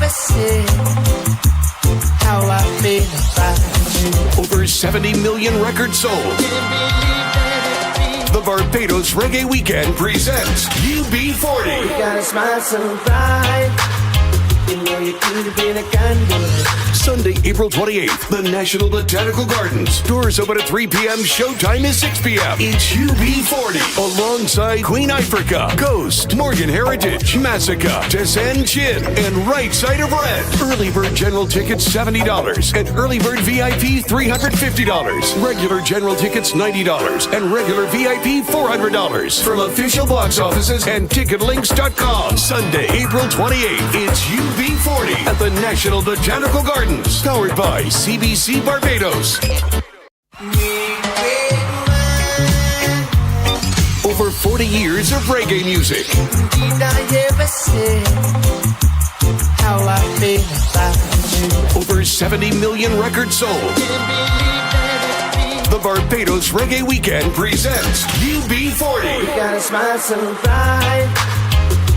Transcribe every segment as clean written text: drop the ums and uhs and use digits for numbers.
ever said how I feel about you. Over 70 million records sold. The Barbados Reggae Weekend presents UB40. You got a smile so bright. You know you could have been a candle. Sunday, April 28th, the National Botanical Gardens. Doors open at 3 p.m. Showtime is 6 p.m. It's UB40 alongside Queen Africa, Ghost, Morgan Heritage, Massacre, Tessan Chin, and Right Side of Red. Early bird general tickets $70 and early bird VIP $350. Regular general tickets $90 and regular VIP $400 from official box offices and ticketlinks.com. Sunday, April 28th, it's UB40 at the National Botanical Gardens. Powered by CBC Barbados. Over 40 years of reggae music. Did I ever say how I feel about you? Over 70 million records sold. The Barbados Reggae Weekend presents UB40. You got a smile so bright.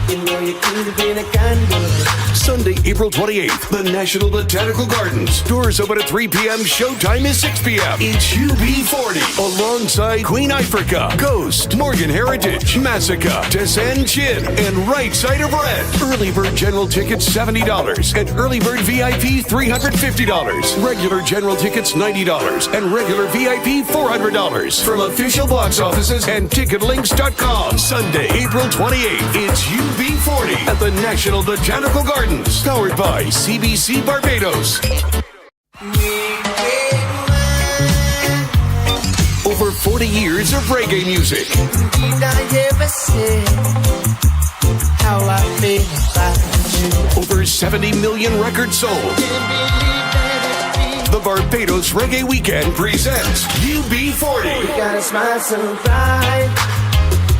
You know you could have been a candle. Sunday, April 28th, the National Botanical Gardens. Doors open at 3 p.m. Showtime is 6 p.m. It's UB40 alongside Queen Africa, Ghost, Morgan Heritage, Massacre, Tessan Chin, and Right Side of Red. Early bird general tickets $70 and early bird VIP $350. Regular general tickets $90 and regular VIP $400 from official box offices and ticketlinks.com. Sunday, April 28th, it's UB40 at the National Botanical Gardens. Powered by CBC Barbados. Over 40 years of reggae music. Did I ever say how I feel about you? Over 70 million records sold. The Barbados Reggae Weekend presents UB40. You got a smile so bright.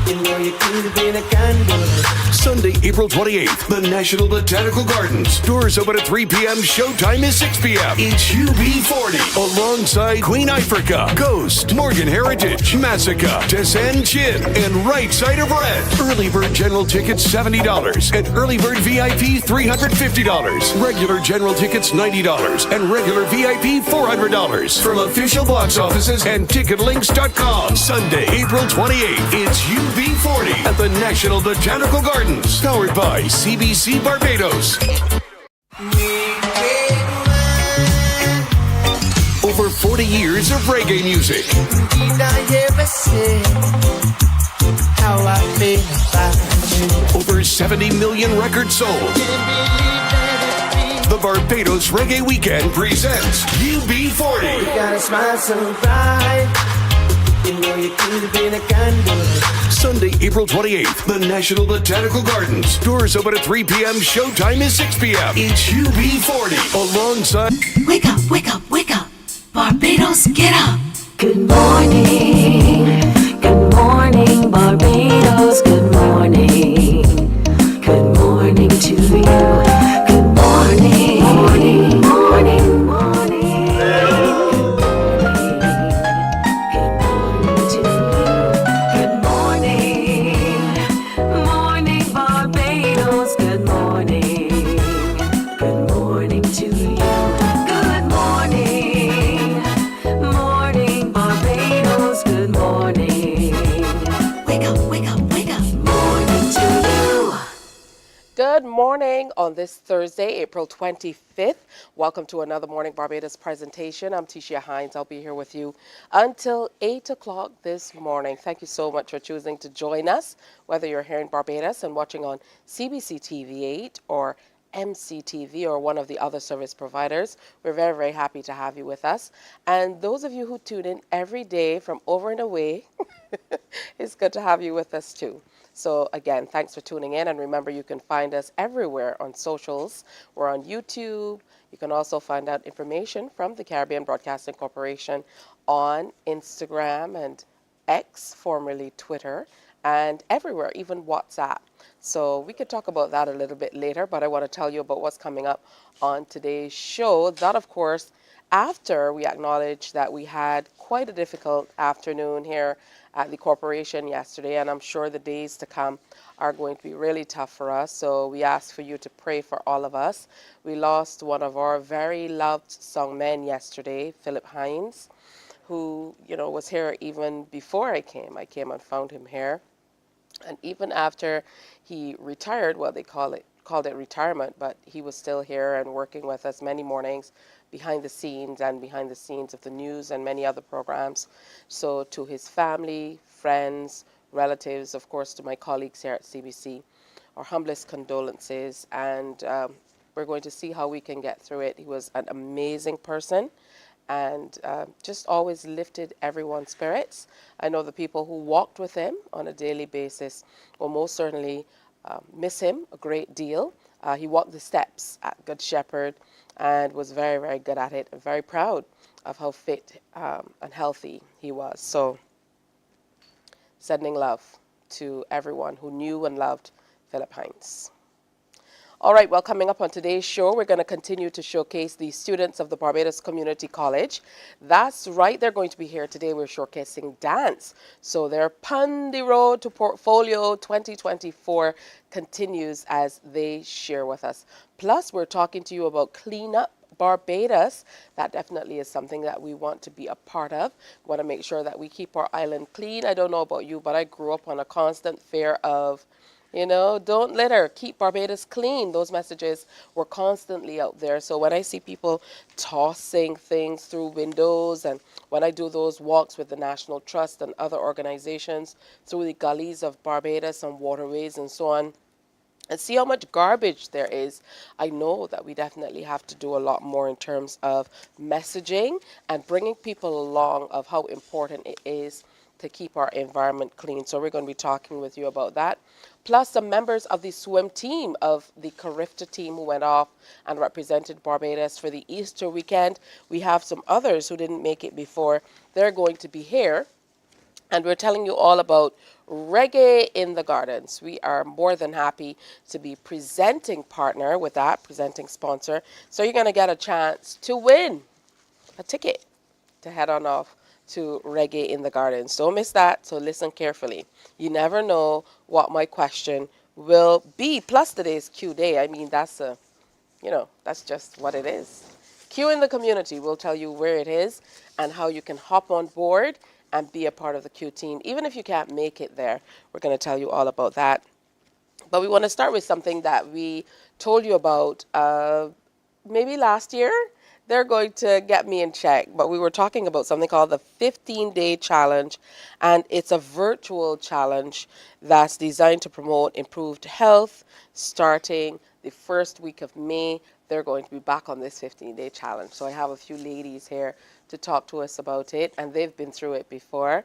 You know you could have been a candle. Sunday, April 28th, the National Botanical Gardens. Doors open at 3 p.m. Showtime is 6 p.m. It's UB40 alongside Queen Africa, Ghost, Morgan Heritage, Massacre, Tessan Chin, and Right Side of Red. Early bird general tickets $70 and early bird VIP $350. Regular general tickets $90 and regular VIP $400 from official box offices and ticketlinks.com. Sunday, April 28th, it's UB40 at the National Botanical Gardens. Powered by CBC Barbados. Over 40 years of reggae music. Did I ever say how I feel about you? Over 70 million records sold. The Barbados Reggae Weekend presents UB40. You got a smile so bright. You know you could have been a candle. Sunday, April 28th, the National Botanical Gardens. Doors open at 3 p.m. Showtime is 6 p.m. It's UB40 alongside... Wake up, wake up, wake up. Barbados, get up. Good morning. Good morning, Barbados. Good morning. Good morning to you. Good morning. Morning, morning, morning. Good morning on this Thursday, April 25th. Welcome to another Morning Barbados presentation. I'm Tisha Hines. I'll be here with you until 8 o'clock this morning. Thank you so much for choosing to join us, whether you're here in Barbados and watching on CBC TV 8 or MCTV or one of the other service providers. We're very, very happy to have you with us. And those of you who tune in every day from over and away, it's good to have you with us too. So again, thanks for tuning in. And remember, you can find us everywhere on socials. We're on YouTube. You can also find out information from the Caribbean Broadcasting Corporation on Instagram and X, formerly Twitter, and everywhere, even WhatsApp. So we could talk about that a little bit later, but I want to tell you about what's coming up on today's show. That, of course, after we acknowledge that we had quite a difficult afternoon here at the corporation yesterday, and I'm sure the days to come are going to be really tough for us. So we ask for you to pray for all of us. We lost one of our very loved songmen yesterday, Philip Hines, who, was here even before I came. I came and found him here. And even after he retired, well, they called it retirement, but he was still here and working with us many mornings behind the scenes of the news and many other programs. So to his family, friends, relatives, of course, to my colleagues here at CBC, our humblest condolences, and we're going to see how we can get through it. He was an amazing person and just always lifted everyone's spirits. I know the people who walked with him on a daily basis will most certainly miss him a great deal. He walked the steps at Good Shepherd and was very, very good at it, and very proud of how fit and healthy he was. So, sending love to everyone who knew and loved Philip Hines. All right, well, coming up on today's show, we're going to continue to showcase the students of the Barbados Community College. That's right, they're going to be here today. We're showcasing dance. So their Pon the Road to Portfolio 2024 continues as they share with us. Plus, we're talking to you about Clean Up Barbados. That definitely is something that we want to be a part of. We want to make sure that we keep our island clean. I don't know about you, but I grew up on a constant fear of don't litter, keep Barbados clean. Those messages were constantly out there. So when I see people tossing things through windows, and when I do those walks with the National Trust and other organizations through the gullies of Barbados and waterways and so on, and see how much garbage there is, I know that we definitely have to do a lot more in terms of messaging and bringing people along of how important it is to keep our environment clean. So we're going to be talking with you about that. Plus, some members of the swim team of the CARIFTA team who went off and represented Barbados for the Easter weekend. We have some others who didn't make it before. They're going to be here. And we're telling you all about Reggae in the Gardens. We are more than happy to be presenting partner with that, presenting sponsor. So you're going to get a chance to win a ticket to head on off to Reggae in the Gardens. Don't miss that, so listen carefully. You never know what my question will be. Plus today's Q Day. I mean, that's just what it is. Q in the community will tell you where it is and how you can hop on board and be a part of the Q team. Even if you can't make it there, we're going to tell you all about that. But we want to start with something that we told you about maybe last year. They're going to get me in check, but we were talking about something called the 15-day challenge, and it's a virtual challenge that's designed to promote improved health. Starting the first week of May, they're going to be back on this 15-day challenge. So I have a few ladies here to talk to us about it, and they've been through it before.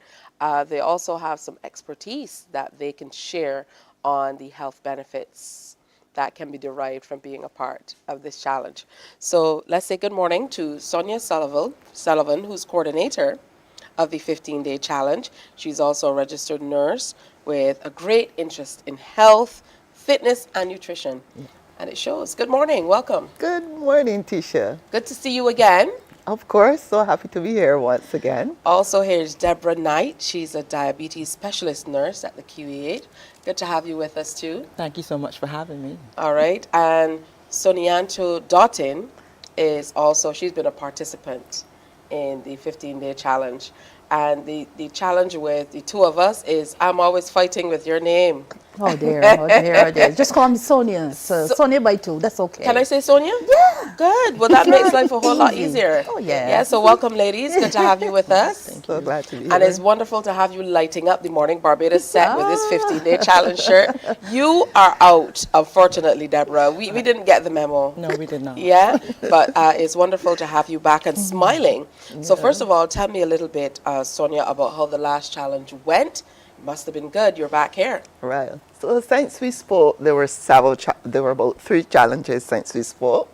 They also have some expertise that they can share on the health benefits that can be derived from being a part of this challenge. So let's say good morning to Sonia Sullivan, who's coordinator of the 15-day challenge. She's also a registered nurse with a great interest in health, fitness, and nutrition. And it shows. Good morning. Welcome. Good morning, Tisha. Good to see you again. Of course, so happy to be here once again. Also, here's Deborah Knight. She's a diabetes specialist nurse at the QE8. Good to have you with us, too. Thank you so much for having me. All right. And Sonianto Doughton is also, she's been a participant in the 15-day challenge. And the challenge with the two of us is I'm always fighting with your name. Oh dear, oh dear, oh dear. Just call me Sonia. So, Sonia by two, that's okay. Can I say Sonia? Yeah. Good. Well, that makes life a whole lot easier. Oh, yeah. Yeah, so welcome, ladies. Good to have you with us. So glad to be here. And it's wonderful to have you lighting up the Morning Barbados set with this 15-day challenge shirt. You are out, unfortunately, Deborah. We didn't get the memo. No, we did not. Yeah, but it's wonderful to have you back and smiling. So first of all, tell me a little bit, Sonia, about how the last challenge went. It must have been good. You're back here. Right. So since we spoke, there were about 3 challenges since we spoke.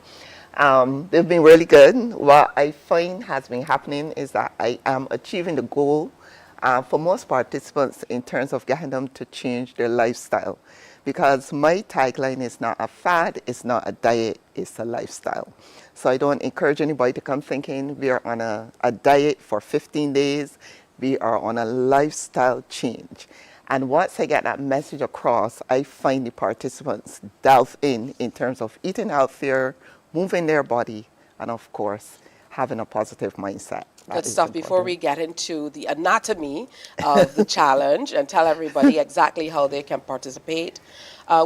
They've been really good. What I find has been happening is that I am achieving the goal for most participants in terms of getting them to change their lifestyle. Because my tagline is not a fad, it's not a diet, it's a lifestyle. So I don't encourage anybody to come thinking we are on a diet for 15 days. We are on a lifestyle change. And once I get that message across, I find the participants delve in terms of eating healthier, moving their body, and of course, having a positive mindset. That Good is stuff. Before we important. get into the anatomy of the challenge and tell everybody exactly how they can participate,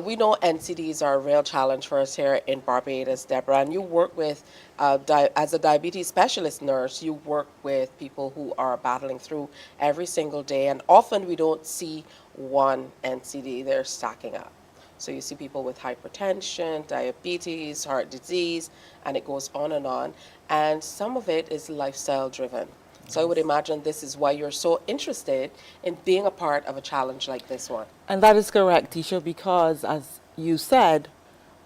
we know NCDs are a real challenge for us here in Barbados, Deborah. And you work with, as a diabetes specialist nurse, you work with people who are battling through every single day. And often we don't see one NCD, they're stacking up. So you see people with hypertension, diabetes, heart disease, and it goes on. And some of it is lifestyle driven. So I would imagine this is why you're so interested in being a part of a challenge like this one. And that is correct, Tisha, because as you said,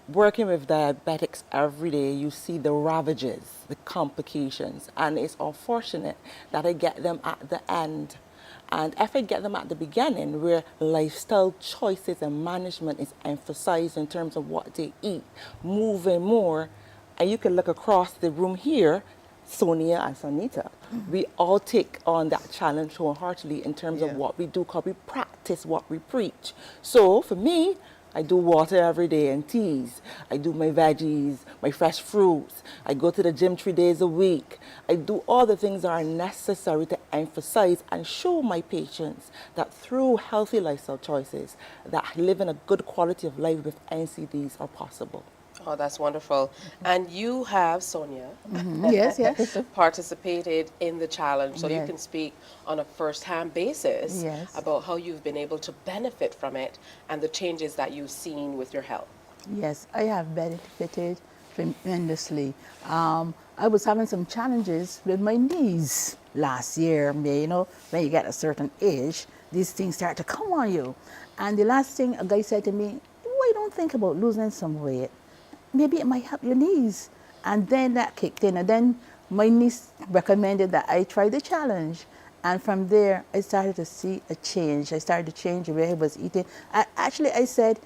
working with diabetics every day, you see the ravages, the complications, and it's unfortunate that I get them at the end. And if I get them at the beginning, where lifestyle choices and management is emphasized in terms of what they eat, moving more, and you can look across the room here, Sonia and Sonita, we all take on that challenge wholeheartedly in terms of what we do, because we practice what we preach. So for me, I do water every day and teas. I do my veggies, my fresh fruits. I go to the gym 3 days a week. I do all the things that are necessary to emphasize and show my patients that through healthy lifestyle choices, that living a good quality of life with NCDs are possible. Oh, that's wonderful. And you have, Sonia, Yes, yes. participated in the challenge, so you Yes. can speak on a first-hand basis Yes. about how you've been able to benefit from it and the changes that you've seen with your health. Yes, I have benefited tremendously. I was having some challenges with my knees last year. You know, when you get a certain age, these things start to come on you. And the last thing a guy said to me, why don't think about losing some weight? Maybe it might help your knees. And then that kicked in. And then my niece recommended that I try the challenge. And from there, I started to see a change. I started to change the way I was eating. I said,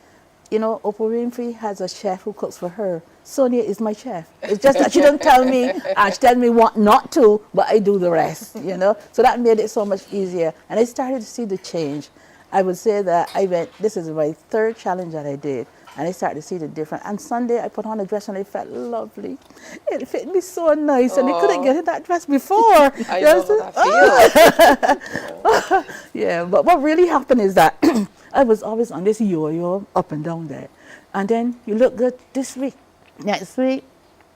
you know, Oprah Winfrey has a chef who cooks for her. Sonia is my chef. It's just that she don't tell me, and she tells me what not to, but I do the rest, you know. So that made it so much easier. And I started to see the change. I would say that this is my third challenge that I did. And I started to see the difference. And Sunday, I put on a dress and it felt lovely. It fit me so nice. And I couldn't get in that dress before. I know how that feels. Yeah, but what really happened is that I was always on this yo-yo up and down there. And then you look good this week. Next week,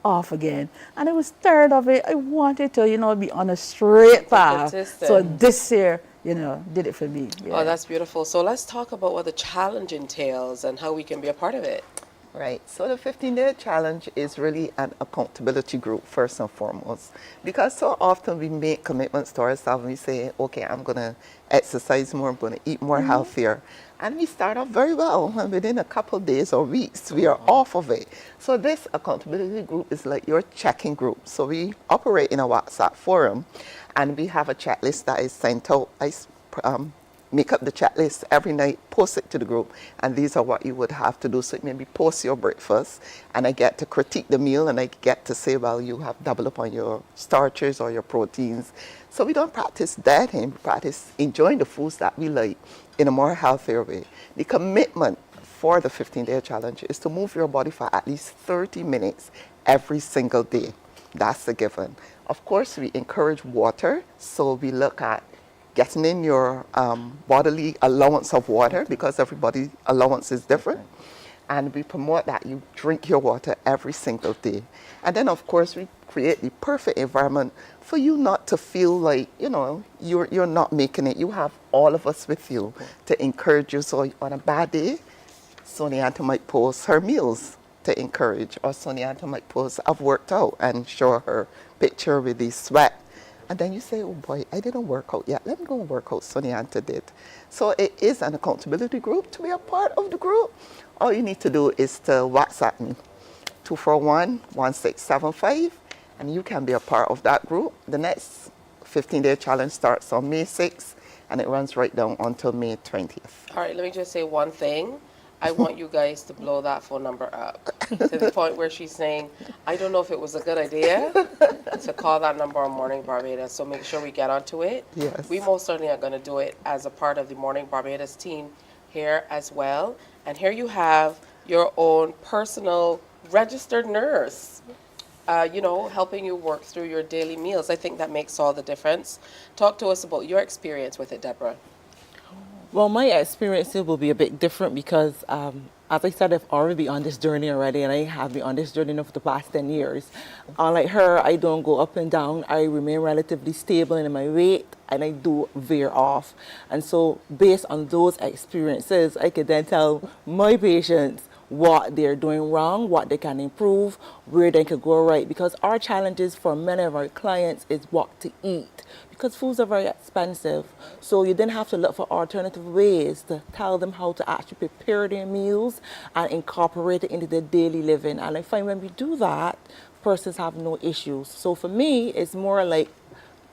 off again. And I was tired of it. I wanted to, you know, be on a straight path. Consistent. So this year, you know, did it for me. Yeah. Oh, that's beautiful. So let's talk about what the challenge entails and how we can be a part of it. Right. So the 15-day challenge is really an accountability group, first and foremost. Because so often we make commitments to ourselves and we say, okay, I'm going to exercise more, I'm going to eat more healthier. And we start off very well. And within a couple of days or weeks, we are off of it. So this accountability group is like your checking group. So we operate in a WhatsApp forum and we have a checklist that is sent out. I make up the checklist every night, post it to the group, and these are what you would have to do. So maybe post your breakfast, and I get to critique the meal, and I get to say, well, you have doubled up on your starches or your proteins. So we don't practice dieting, we practice enjoying the foods that we like in a more healthier way. The commitment for the 15-day challenge is to move your body for at least 30 minutes every single day. That's a given. Of course, we encourage water, so we look at getting in your bodily allowance of water, because everybody's allowance is different. And we promote that you drink your water every single day. And then, of course, we create the perfect environment for you not to feel like, you know, you're not making it. You have all of us with you to encourage you. So on a bad day, Sonia might post her meals to encourage, or Sonia might post, I've worked out, and show her picture with the sweat. And then you say, oh boy, I didn't work out yet. Let me go and work out. Sonia did. So it is an accountability group. To be a part of the group, all you need to do is to WhatsApp me, 241-1675, and you can be a part of that group. The next 15-day challenge starts on May 6th, and it runs right down until May 20th. All right, let me just say one thing. I want you guys to blow that phone number up. to the point where she's saying, I don't know if it was a good idea to call that number on Morning Barbados. So make sure we get onto it. Yes. We most certainly are going to do it as a part of the Morning Barbados team here as well. And here you have your own personal registered nurse, helping you work through your daily meals. I think that makes all the difference. Talk to us about your experience with it, Deborah. Well, my experience will be a bit different because, as I said, I've already been on this journey already, and I have been on this journey now for the past 10 years. Unlike her, I don't go up and down. I remain relatively stable in my weight, and I do veer off. And so, based on those experiences, I can then tell my patients what they're doing wrong, what they can improve, where they can go right. Because our challenges for many of our clients is what to eat. Because foods are very expensive. So you then have to look for alternative ways to tell them how to actually prepare their meals and incorporate it into their daily living. And I find when we do that, persons have no issues. So for me, it's more like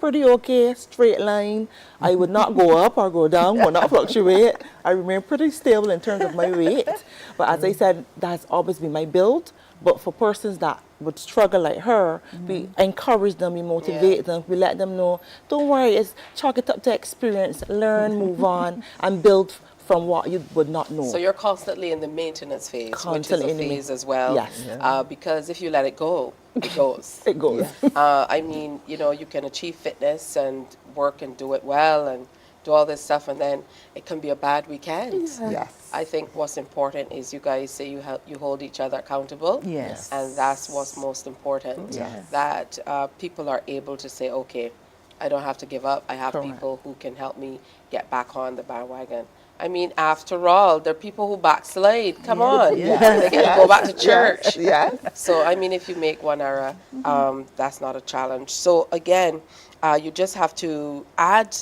pretty okay, straight line. I would not go up or go down, would not fluctuate. I remain pretty stable in terms of my weight. But as I said, that's always been my build. But for persons that would struggle like her, we encourage them, we motivate them, we let them know, don't worry, it's chalk it up to experience, learn, move on, and build from what you would not know. So you're constantly in the maintenance phase, Constantly which is a phase as well. Yes. Because if you let it go, it goes. It goes. You can achieve fitness and work and do it well and do all this stuff, and then it can be a bad weekend. Yes. I think what's important is you guys say you hold each other accountable. Yes. And that's what's most important. Yes. That people are able to say, okay, I don't have to give up. I have Correct. people who can help me get back on the bandwagon. I mean, after all, there are people who backslide. Come on. Yes. They can go back to church. Yes. So, I mean, if you make one error, that's not a challenge. So, again, you just have to add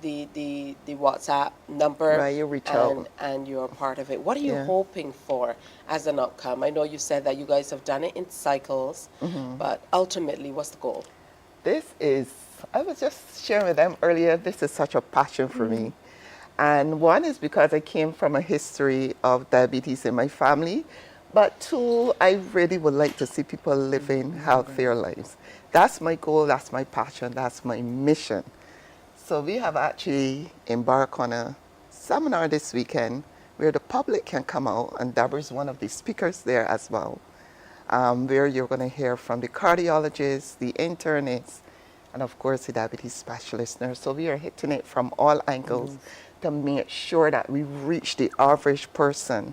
the WhatsApp number, Right, you reach out. and you're a part of it. What are you Yeah. hoping for as an outcome? I know you said that you guys have done it in cycles, but ultimately, what's the goal? I was just sharing with them earlier, this is such a passion for me. And one is because I came from a history of diabetes in my family, but two, I really would like to see people living healthier lives. That's my goal, that's my passion, that's my mission. So we have actually embarked on a seminar this weekend where the public can come out, and Deborah's one of the speakers there as well, where you're going to hear from the cardiologists, the internists, and of course the diabetes specialist nurse. So we are hitting it from all angles to make sure that we reach the average person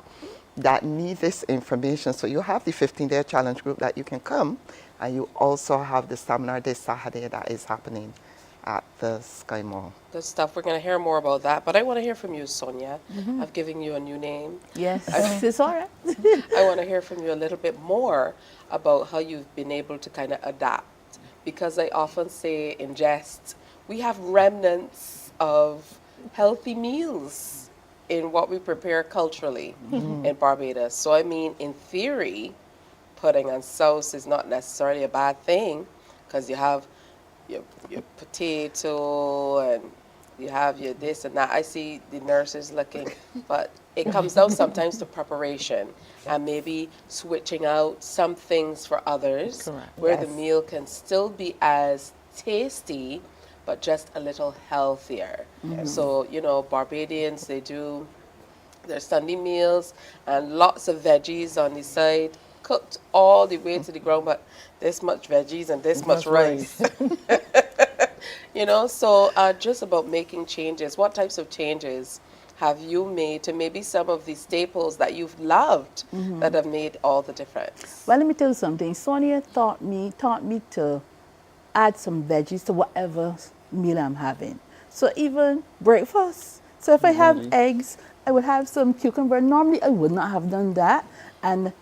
that need this information. So you have the 15-day challenge group that you can come, and you also have the seminar this Saturday that is happening at the Sky Mall. Good stuff. We're going to hear more about that, but I want to hear from you, Sonia. I've given you a new name. Yes, it's all right. I want to hear from you a little bit more about how you've been able to kind of adapt, because I often say in jest, we have remnants of healthy meals in what we prepare culturally in Barbados. So I mean, in theory, putting on sauce is not necessarily a bad thing, because you have your potato and you have your this and that. I see the nurses looking, but it comes down sometimes to preparation and maybe switching out some things for others. Correct. Where the meal can still be as tasty, but just a little healthier. So, Barbadians, they do their Sunday meals and lots of veggies on the side, cooked all the way to the ground, but this much veggies and this much rice. So just about making changes. What types of changes have you made to maybe some of the staples that you've loved that have made all the difference? Well, let me tell you something. Sonia taught me to add some veggies to whatever meal I'm having. So even breakfast. So if I have eggs, I would have some cucumber. Normally, I would not have done that. And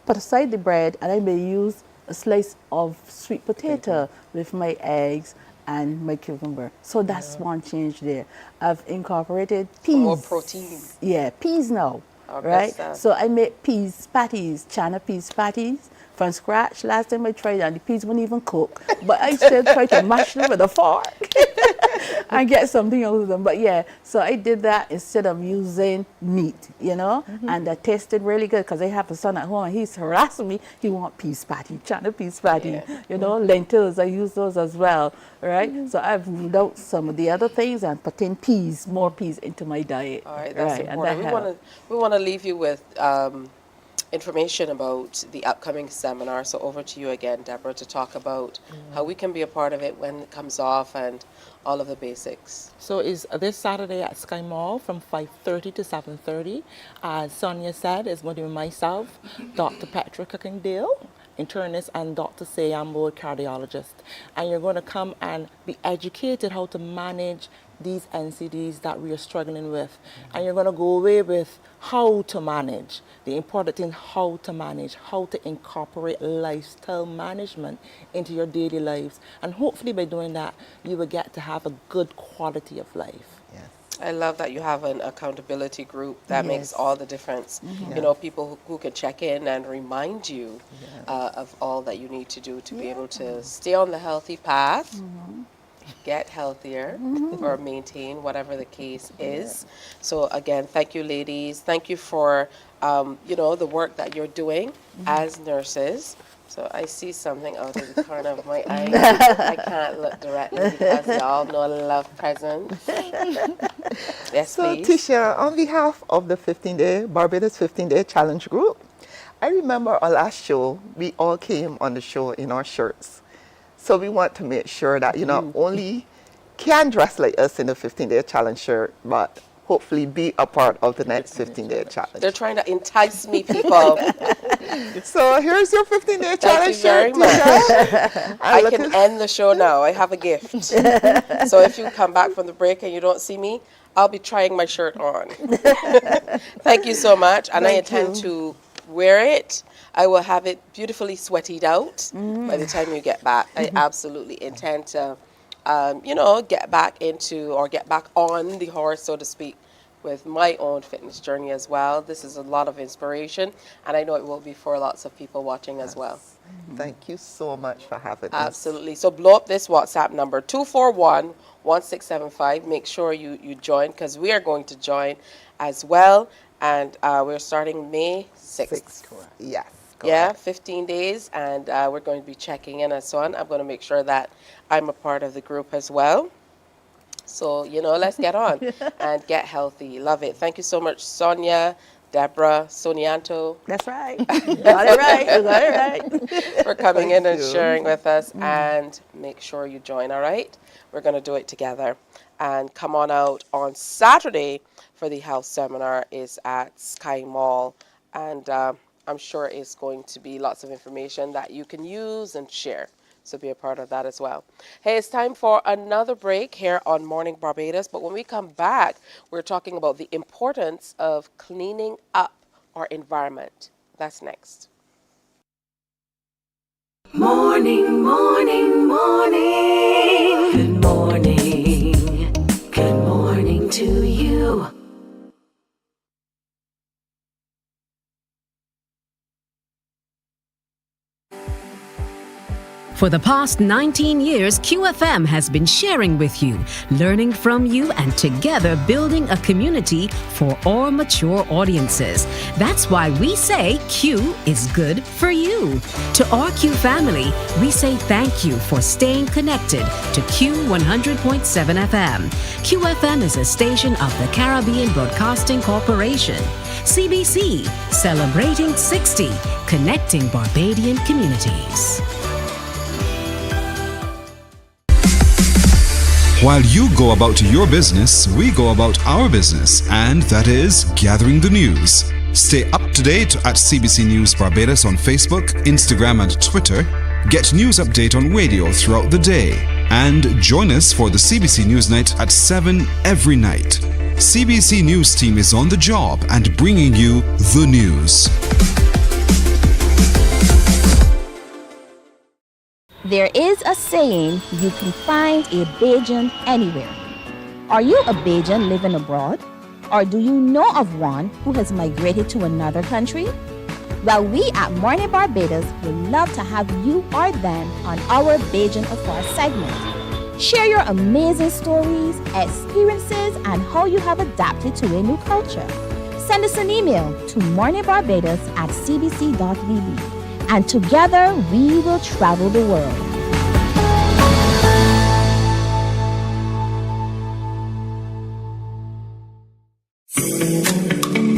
put aside the bread, and I may use a slice of sweet potato with my eggs and my cucumber. So that's one change there. I've incorporated peas. More protein. Yeah, peas now, Okay, right? so- So I make peas patties, chana peas patties from scratch. Last time I tried that, the peas wouldn't even cook, but I still try to mash them with a fork. and get something out of them. But yeah, so I did that instead of using meat, and I tasted really good because I have a son at home and he's harassing me. He want peas patty, chana peas patty, lentils. I use those as well, right? So I've ruled out some of the other things and put in more peas into my diet. All right, that's right, important. We want to leave you with information about the upcoming seminar. So over to you again, Deborah, to talk about how we can be a part of it when it comes off and all of the basics. So is this Saturday at Sky Mall from 5:30 to 7:30. As Sonia said, it's going to be myself, Dr. Petra Cookingdale, internist, and Dr. Sayambo, cardiologist. And you're going to come and be educated how to manage these NCDs that we are struggling with. And you're going to go away with how to manage. The important thing, how to manage, how to incorporate lifestyle management into your daily lives. And hopefully by doing that, you will get to have a good quality of life. Yes. I love that you have an accountability group. That makes all the difference. People who can check in and remind you of all that you need to do to be able to stay on the healthy path, get healthier, or maintain, whatever the case is. So again, thank you, ladies. Thank you for, the work that you're doing as nurses. So I see something out of the corner of my eye. I can't look directly because y'all know I love presents. Yes, So, please. Tisha, on behalf of the Barbados 15-day challenge group, I remember our last show, we all came on the show in our shirts. So we want to make sure that you not only can dress like us in the 15-day challenge shirt, but hopefully be a part of the next 15-day challenge. They're trying to entice me, people. So here's your 15-day Thank challenge you very shirt. much. Tisha. I can end the show now. I have a gift. So if you come back from the break and you don't see me, I'll be trying my shirt on. Thank you so much. And I intend to wear it. I will have it beautifully sweated out by the time you get back. I absolutely intend to, get back on the horse, so to speak, with my own fitness journey as well. This is a lot of inspiration, and I know it will be for lots of people watching as well. Thank you so much for having us. Absolutely. So blow up this WhatsApp number, 241-1675. Make sure you join, because we are going to join as well. And we're starting May 6th. Yes. Yeah, 15 days, and we're going to be checking in and so on. I'm going to make sure that I'm a part of the group as well. So, let's get on and get healthy. Love it. Thank you so much, Sonia, Deborah, Sonianto. That's right. You got it right. You got it right. For coming in and sharing with us. And make sure you join, all right? We're going to do it together. And come on out on Saturday for the health seminar is at Sky Mall. And I'm sure it's going to be lots of information that you can use and share. So be a part of that as well. Hey, it's time for another break here on Morning Barbados. But when we come back, we're talking about the importance of cleaning up our environment. That's next. Morning, morning, morning. Good morning. Good morning to you. For the past 19 years, QFM has been sharing with you, learning from you, and together building a community for all mature audiences. That's why we say Q is good for you. To our Q family, we say thank you for staying connected to Q 100.7 FM. QFM is a station of the Caribbean Broadcasting Corporation. CBC, celebrating 60, connecting Barbadian communities. While you go about your business, we go about our business, and that is gathering the news. Stay up to date at CBC News Barbados on Facebook, Instagram, and Twitter. Get news update on radio throughout the day. And join us for the CBC News Night at 7 every night. CBC News team is on the job and bringing you the news. There is a saying, you can find a Bajan anywhere. Are you a Bajan living abroad? Or do you know of one who has migrated to another country? Well, we at Mornin Barbados would love to have you or them on our Bajan Affair segment. Share your amazing stories, experiences, and how you have adapted to a new culture. Send us an email to morninbarbados@cbc.vb, and together we will travel the world.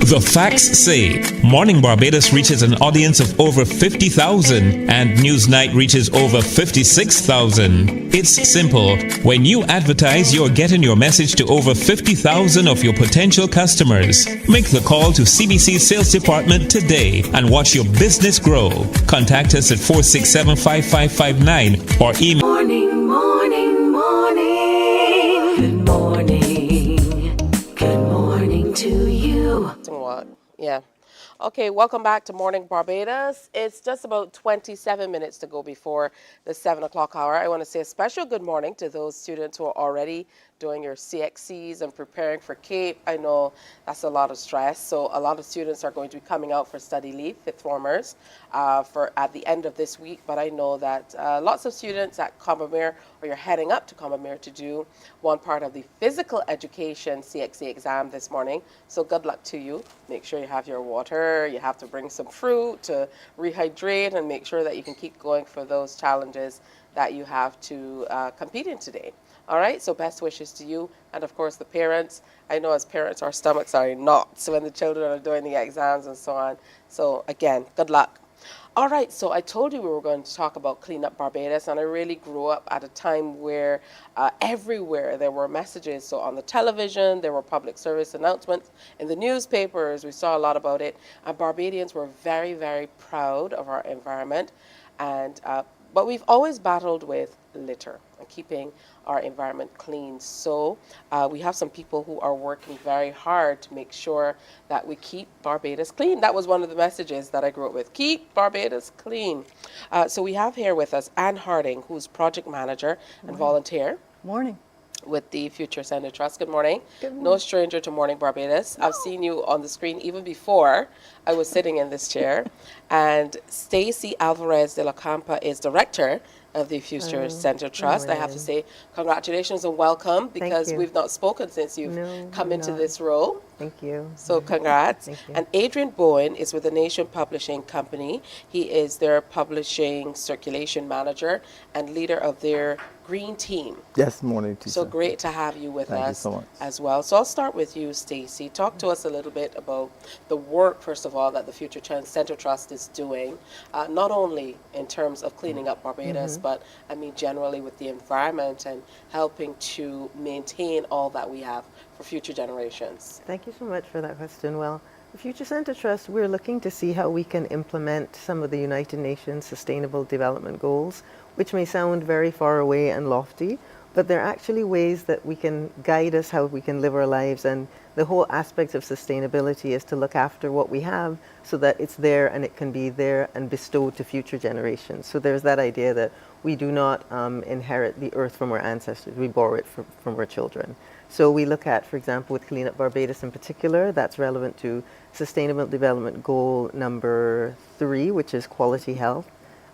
The facts say Morning Barbados reaches an audience of over 50,000 and Newsnight reaches over 56,000. It's simple. When you advertise, you're getting your message to over 50,000 of your potential customers. Make the call to CBC Sales Department today and watch your business grow. Contact us at 467-5559 or email. Morning, morning, morning. Good morning. Good morning to you. What? Yeah. Okay, welcome back to Morning Barbados. It's just about 27 minutes to go before the 7 o'clock hour. I want to say a special good morning to those students who are already doing your CXCs and preparing for CAPE. I know that's a lot of stress. So a lot of students are going to be coming out for study leave, fifth formers, for at the end of this week. But I know that lots of students at Combermere, or you're heading up to Combermere to do one part of the physical education CXC exam this morning. So good luck to you. Make sure you have your water. You have to bring some fruit to rehydrate and make sure that you can keep going for those challenges that you have to compete in today. All right, so best wishes to you and, of course, the parents. I know as parents, our stomachs are in knots when the children are doing the exams and so on. So, again, good luck. All right, so I told you we were going to talk about Clean Up Barbados, and I really grew up at a time where everywhere there were messages. So on the television, there were public service announcements. In the newspapers, we saw a lot about it. And Barbadians were very, very proud of our environment. And but we've always battled with litter and keeping our environment clean. So we have some people who are working very hard to make sure that we keep Barbados clean. That was one of the messages that I grew up with. Keep Barbados clean. So we have here with us Anne Harding, who's project manager and volunteer. Morning. With the Future Center Trust. Good morning. Good morning. No stranger to Morning Barbados. No. I've seen you on the screen even before I was sitting in this chair. And Stacy Alvarez de la Campa is director of the Future Center Trust. I have to say congratulations and welcome, because we've not spoken since you've come into this role. Thank you. So congrats. Thank you. And Adrian Bowen is with the Nation Publishing Company. He is their publishing circulation manager and leader of their green team. Yes, morning, teacher. So great to have you with Thank us you so much. as well. So I'll start with you, Stacy. Talk to us a little bit about the work, first of all, that the Future Center Trust is doing, not only in terms of cleaning up Barbados, but I mean generally with the environment and helping to maintain all that we have for future generations. Thank you so much for that question. Well, the Future Center Trust, we're looking to see how we can implement some of the United Nations Sustainable Development Goals, which may sound very far away and lofty, but they're actually ways that we can guide us how we can live our lives. And the whole aspect of sustainability is to look after what we have so that it's there and it can be there and bestowed to future generations. So there's that idea that we do not inherit the earth from our ancestors, we borrow it from our children. So we look at, for example, with Clean Up Barbados in particular, that's relevant to Sustainable Development Goal number 3, which is quality health,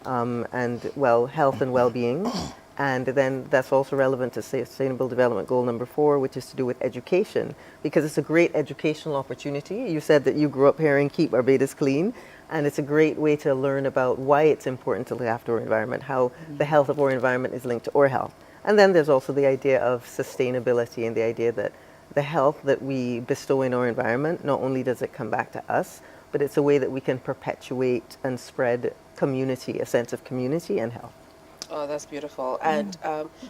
and health and well-being. And then that's also relevant to Sustainable Development Goal number 4, which is to do with education, because it's a great educational opportunity. You said that you grew up hearing Keep Barbados Clean, and it's a great way to learn about why it's important to look after our environment, how the health of our environment is linked to our health. And then there's also the idea of sustainability and the idea that the health that we bestow in our environment, not only does it come back to us, but it's a way that we can perpetuate and spread community, a sense of community and health. Oh, that's beautiful. And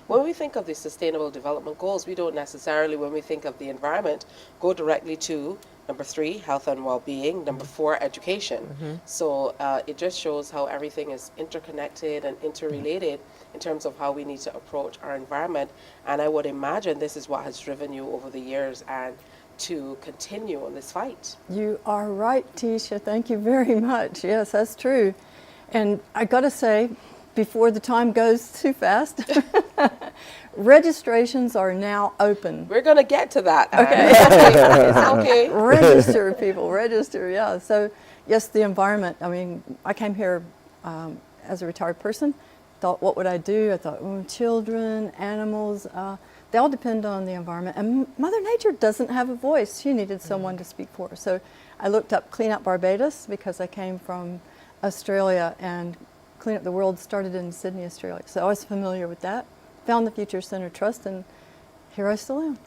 when we think of the Sustainable Development Goals, we don't necessarily, when we think of the environment, go directly to number 3, health and well-being, number 4, education. So it just shows how everything is interconnected and interrelated in terms of how we need to approach our environment. And I would imagine this is what has driven you over the years and to continue on this fight. You are right, Tisha. Thank you very much. Yes, that's true. And I got to say, before the time goes too fast, registrations are now open. We're going to get to that. Okay. It's okay. Register, people, register, yeah. So, yes, the environment. I mean, I came here as a retired person, thought, what would I do? I thought, children, animals, they all depend on the environment. And Mother Nature doesn't have a voice. She needed someone to speak for her. So I looked up Clean Up Barbados because I came from Australia, and Clean Up the World started in Sydney, Australia. So I was familiar with that. Found the Future Center Trust, and here I still am.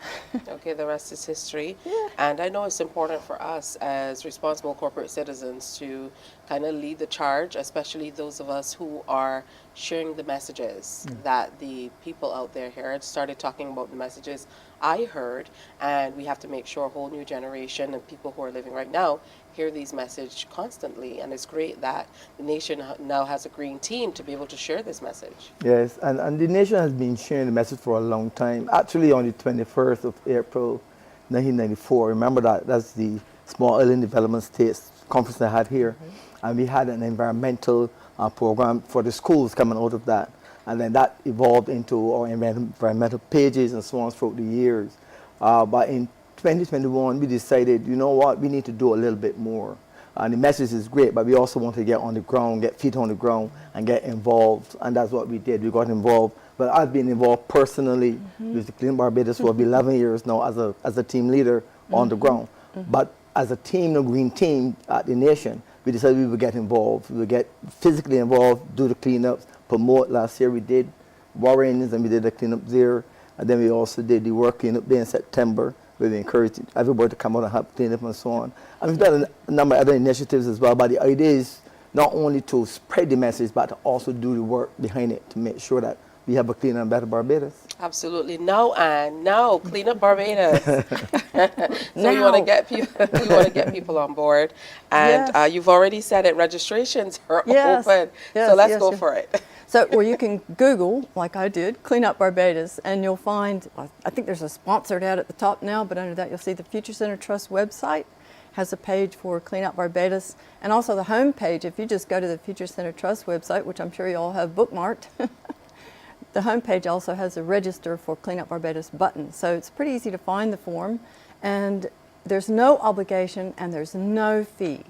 Okay, the rest is history. Yeah. And I know it's important for us as responsible corporate citizens to kind of lead the charge, especially those of us who are sharing the messages that the people out there heard. Started talking about the messages I heard, and we have to make sure a whole new generation and people who are living right now hear these messages constantly. And it's great that the nation now has a green team to be able to share this message. Yes, and the nation has been sharing the message for a long time. Actually, on the 21st of April, 1994, remember that's the Small Island Development States conference I had here, and we had an environmental program for the schools coming out of that. And then that evolved into our environmental pages and so on throughout the years. But in 2021, we decided, you know what, we need to do a little bit more. And the message is great, but we also want to get on the ground, get feet on the ground, and get involved. And that's what we did. We got involved. But I've been involved personally with the Clean Barbados for 11 years now as a team leader on the ground. But as a team, the green team at the nation, we decided we would get involved. We would get physically involved, do the cleanups, promote. Last year we did Warrens, and we did the cleanup there. And then we also did the work cleanup day in September, where we encouraged everybody to come out and help clean up and so on. And we've done a number of other initiatives as well, but the idea is not only to spread the message, but to also do the work behind it to make sure that we have a cleaner and better Barbados. Absolutely. Now, Clean Up Barbados. So you want to get people on board, and you've already said it. Registrations are open. So let's go for it. So, well, you can Google, like I did, Clean Up Barbados, and you'll find, I think there's a sponsored ad at the top now, but under that you'll see the Future Center Trust website has a page for Clean Up Barbados, and also the home page. If you just go to the Future Center Trust website, which I'm sure you all have bookmarked, the home page also has a Register for Clean Up Barbados button. So it's pretty easy to find the form, and there's no obligation and there's no fee.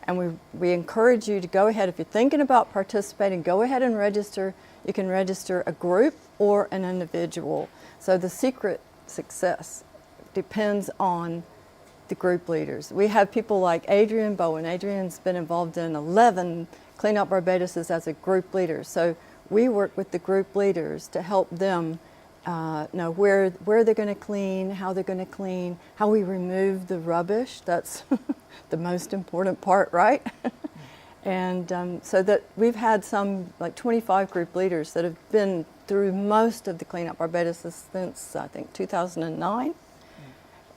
And we encourage you to go ahead. If you're thinking about participating, go ahead and register. You can register a group or an individual. So the secret success depends on the group leaders. We have people like Adrian Bowen. Adrian's been involved in 11 Clean Up Barbados as a group leader. So we work with the group leaders to help them know where they're going to clean, how they're going to clean, how we remove the rubbish. That's the most important part, right? And so that we've had some, like 25 group leaders that have been through most of the Clean Up Barbados since, I think, 2009.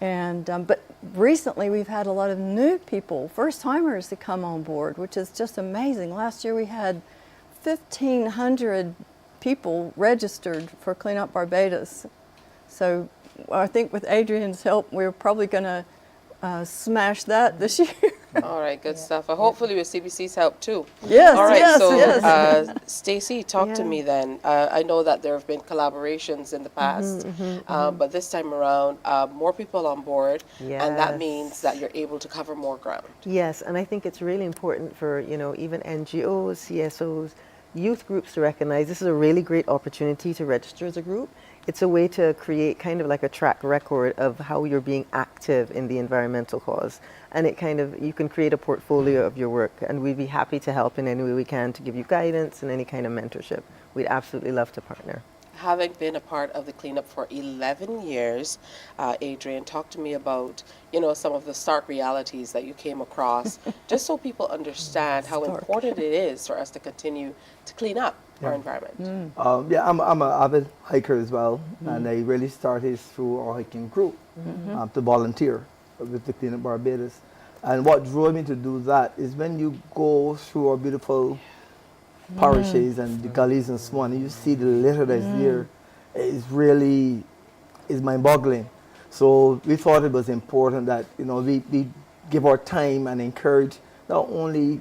And but recently we've had a lot of new people, first-timers that come on board, which is just amazing. Last year we had 1,500 people registered for Clean Up Barbados. So I think with Adrian's help, we're probably going to smash that this year. All right, good stuff. Hopefully with CBC's help too. Yes, all right, yes, so yes. Stacey, talk to me then. I know that there have been collaborations in the past, but this time around, more people on board, and that means that you're able to cover more ground. Yes, and I think it's really important for, even NGOs, CSOs, youth groups to recognize this is a really great opportunity to register as a group. It's a way to create kind of like a track record of how you're being active in the environmental cause. And it kind of, you can create a portfolio of your work, and we'd be happy to help in any way we can to give you guidance and any kind of mentorship. We'd absolutely love to partner. Having been a part of the cleanup for 11 years, Adrian, talk to me about, some of the stark realities that you came across, just so people understand how important it is for us to continue to clean up our environment. I'm an avid hiker as well, and I really started through our hiking group to volunteer with the Clean Up Barbados. And what drove me to do that is when you go through our beautiful parishes and the gullies and so on, and you see the litter that's there, it's mind-boggling. So we thought it was important that we give our time and encourage not only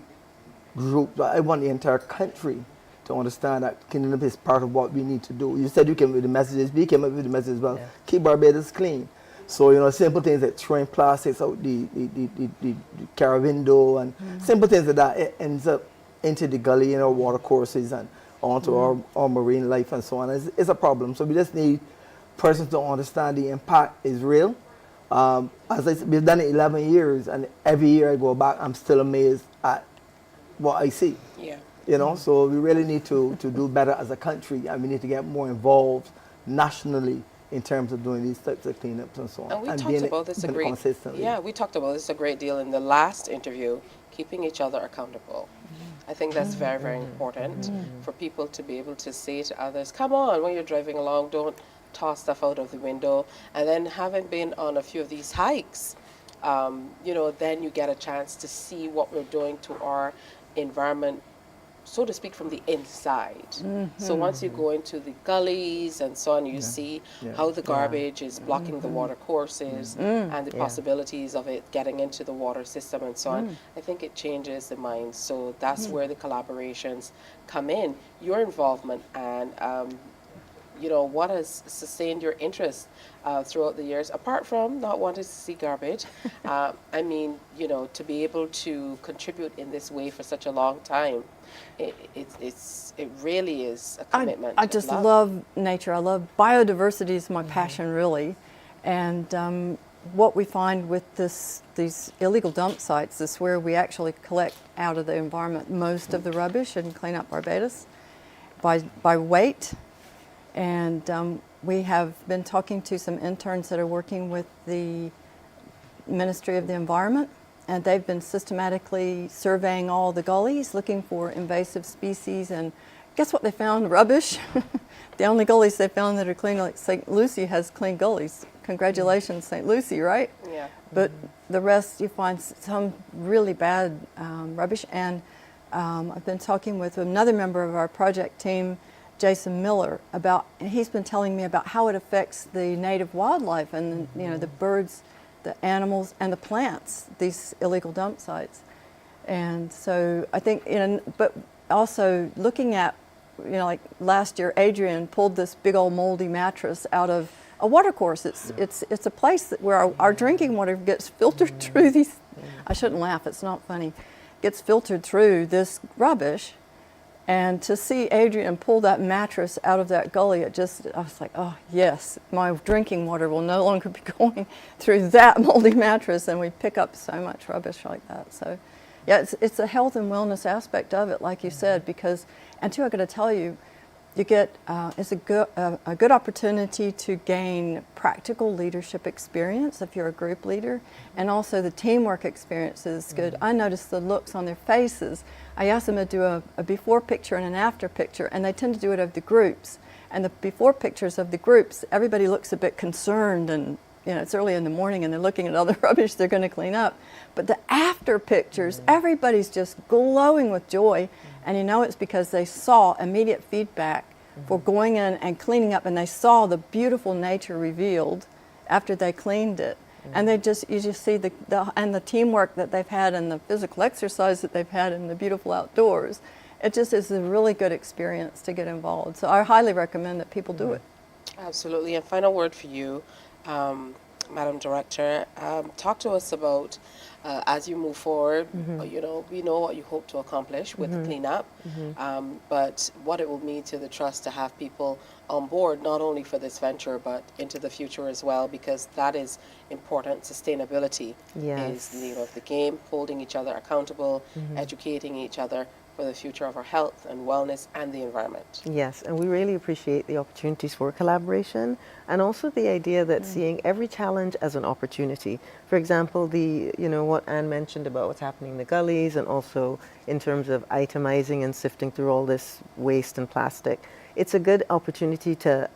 group, but I want the entire country to understand that cleaning up is part of what we need to do. You said you came up with the messages, we came up with the message as well. Yeah. Keep Barbados clean. So simple things like throwing plastics out the car window and simple things like that, it ends up into the gully in our water courses, and onto our marine life and so on. It's a problem. So we just need persons to understand the impact is real. As I said, we've done it 11 years, and every year I go back, I'm still amazed at what I see. Yeah. You know, so we really need to do better as a country, and we need to get more involved nationally in terms of doing these types of cleanups and so on. And we talked about this consistently. Yeah, we talked about this a great deal in the last interview, keeping each other accountable. I think that's very, very important for people to be able to say to others, come on, when you're driving along, don't toss stuff out of the window. And then having been on a few of these hikes, you know, then you get a chance to see what we're doing to our environment, so to speak, from the inside. So once you go into the gullies and so on, you see how the garbage is blocking the water courses and the possibilities of it getting into the water system and so on. I think it changes the mind. So that's where the collaborations come in, your involvement, and you know, what has sustained your interest throughout the years, apart from not wanting to see garbage. I mean, you know, to be able to contribute in this way for such a long time, it really is a commitment. I just love nature. I love biodiversity is my passion, really. And what we find with these illegal dump sites is where we actually collect out of the environment most of the rubbish in Clean Up Barbados by weight. And we have been talking to some interns that are working with the Ministry of the Environment, and they've been systematically surveying all the gullies, looking for invasive species, and guess what they found? Rubbish. The only gullies they found that are clean, like St. Lucie has clean gullies. Congratulations, St. Lucie, right? Yeah. But the rest, you find some really bad rubbish, and I've been talking with another member of our project team, Jason Miller, and he's been telling me about how it affects the native wildlife and you know, the birds, the animals, and the plants, these illegal dump sites. And so I think, you know, but also looking at, you know, like last year, Adrian pulled this big old moldy mattress out of a watercourse. It's a place where our drinking water gets filtered through these. I shouldn't laugh. It's not funny. Gets filtered through this rubbish. And to see Adrian pull that mattress out of that gully, I was like, oh yes, my drinking water will no longer be going through that moldy mattress, and we pick up so much rubbish like that. So yeah, it's a health and wellness aspect of it, like you said, because, and too, I got to tell you, you get, it's a good opportunity to gain practical leadership experience if you're a group leader, and also the teamwork experience is good. I noticed the looks on their faces. I asked them to do a before picture and an after picture, and they tend to do it of the groups. And the before pictures of the groups, everybody looks a bit concerned, and you know, it's early in the morning and they're looking at all the rubbish they're going to clean up. But the after pictures, everybody's just glowing with joy, and you know it's because they saw immediate feedback for going in and cleaning up, and they saw the beautiful nature revealed after they cleaned it. And you just see the teamwork that they've had, and the physical exercise that they've had in the beautiful outdoors. It just is a really good experience to get involved. So I highly recommend that people do it. Absolutely. And final word for you, Madam Director. Talk to us about, as you move forward, you know, we know what you hope to accomplish with the cleanup, but what it will mean to the Trust to have people on board, not only for this venture, but into the future as well, because that is important. Sustainability is the name of the game, holding each other accountable, educating each other for the future of our health and wellness and the environment. Yes, and we really appreciate the opportunities for collaboration, and also the idea that seeing every challenge as an opportunity. For example, what Anne mentioned about what's happening in the gullies, and also in terms of itemizing and sifting through all this waste and plastic. It's a good opportunity to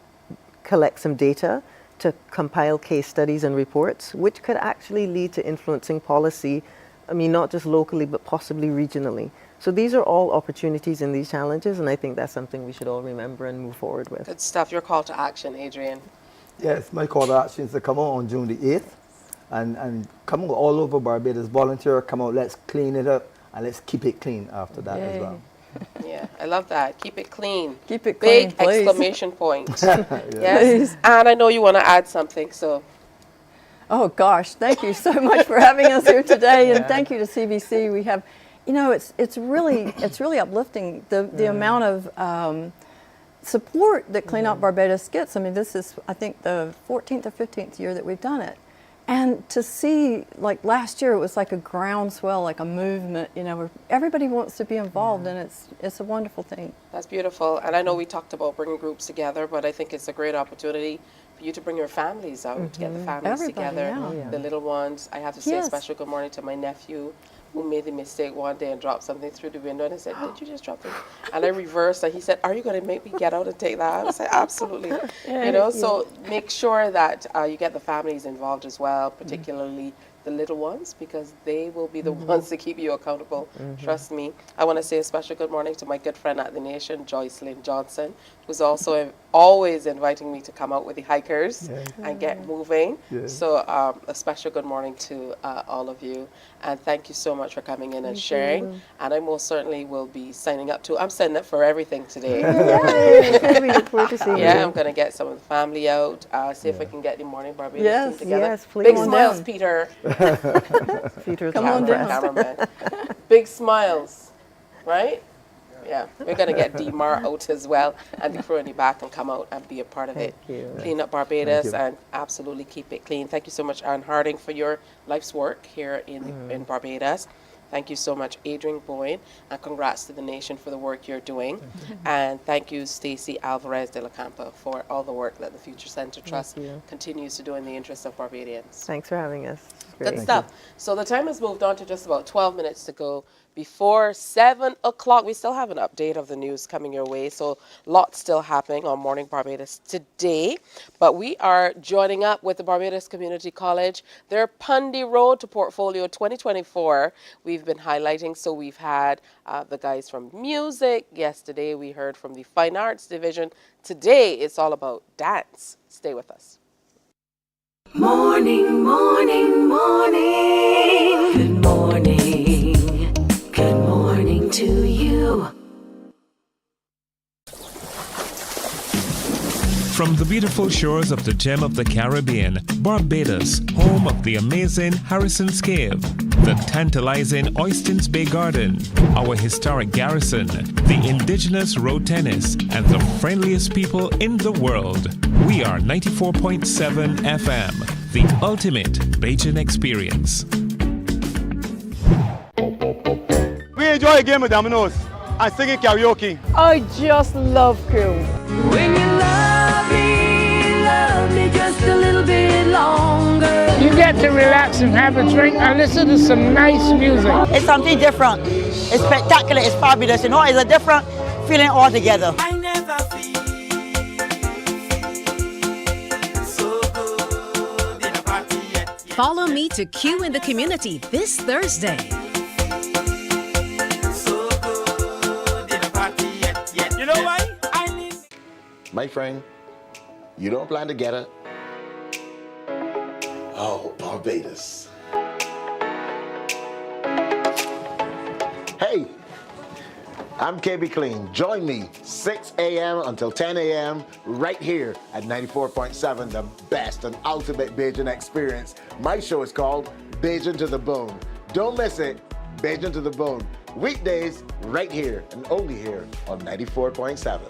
collect some data, to compile case studies and reports, which could actually lead to influencing policy, I mean, not just locally, but possibly regionally. So these are all opportunities in these challenges, and I think that's something we should all remember and move forward with. Good stuff. Your call to action, Adrian. Yes, my call to action is to come out on June the 8th and come out all over Barbados. Volunteer, come out, let's clean it up, and let's keep it clean after that as well. Yeah, I love that. Keep it clean. Keep it clean, Big please. exclamation point. Yes. And I know you want to add something, so. Oh gosh, thank you so much for having us here today, and thank you to CBC. We have you know, it's really uplifting the amount of support that Clean Up Barbados gets. I mean, this is, I think, the 14th or 15th year that we've done it. And to see, like last year, it was like a groundswell, like a movement, you know, where everybody wants to be involved, and it's a wonderful thing. That's beautiful. And I know we talked about bringing groups together, but I think it's a great opportunity for you to bring your families out, to get the families Everybody, together, the little ones. I have to say a special good morning to my nephew, who made the mistake one day and dropped something through the window, and I said, did you just drop it? And I reversed, and he said, are you going to make me get out and take that? I said, absolutely. You know, so make sure that you get the families involved as well, particularly the little ones, because they will be the ones to keep you accountable. Trust me. I want to say a special good morning to my good friend at the Nation, Joycelyn Johnson, who's also always inviting me to come out with the hikers and get moving. So a special good morning to all of you. And thank you so much for coming in and sharing. And I most certainly will be signing up too. I'm signing up for everything today. We look forward to seeing you. I'm going to get some of the family out, see if I can get the Morning Barbados team together. Yes, please. Big smiles, Peter. Peter's Come on down. Cameraman. Big smiles, right? Yeah, we're going to get DMAR out as well, and the crew in the back can come out and be a part of it. Clean Up Barbados and absolutely keep it clean. Thank you so much, Aaron Harding, for your life's work here in Barbados. Thank you so much, Adrian Boyne, and congrats to the Nation for the work you're doing. And thank you, Stacey Alvarez de la Campa, for all the work that the Future Center Trust continues to do in the interest of Barbadians. Thanks for having us. Good stuff. So the time has moved on to just about 12 minutes to go before 7 o'clock. We still have an update of the news coming your way, so lots still happening on Morning Barbados today. But we are joining up with the Barbados Community College, their Pundy Road to Portfolio 2024. We've been highlighting, so we've had the guys from music. Yesterday we heard from the Fine Arts Division. Today it's all about dance. Stay with us. Morning, morning, morning. Good morning. Good morning to you. From the beautiful shores of the gem of the Caribbean, Barbados, home of the amazing Harrison's Cave, the tantalizing Oystins Bay Garden, our historic garrison, the indigenous road tennis, and the friendliest people in the world. We are 94.7 FM, the ultimate Bajan experience. We enjoy a game of dominoes and singing karaoke. I just love crew. When you love me just a little bit longer. You get to relax and have a drink and listen to some nice music. It's something different. It's spectacular. It's fabulous. You know, it's a different feeling altogether. I never feel so good in a party yet. Follow me to Q in the Community this Thursday. So good in a party yet. You know why? My friend, you don't plan to get it? Oh, Barbados. Hey, I'm KB Clean. Join me 6 a.m. until 10 a.m. right here at 94.7, the best and ultimate Bajan experience. My show is called Bajan to the Bone. Don't miss it, Bajan to the Bone. Weekdays right here and only here on 94.7.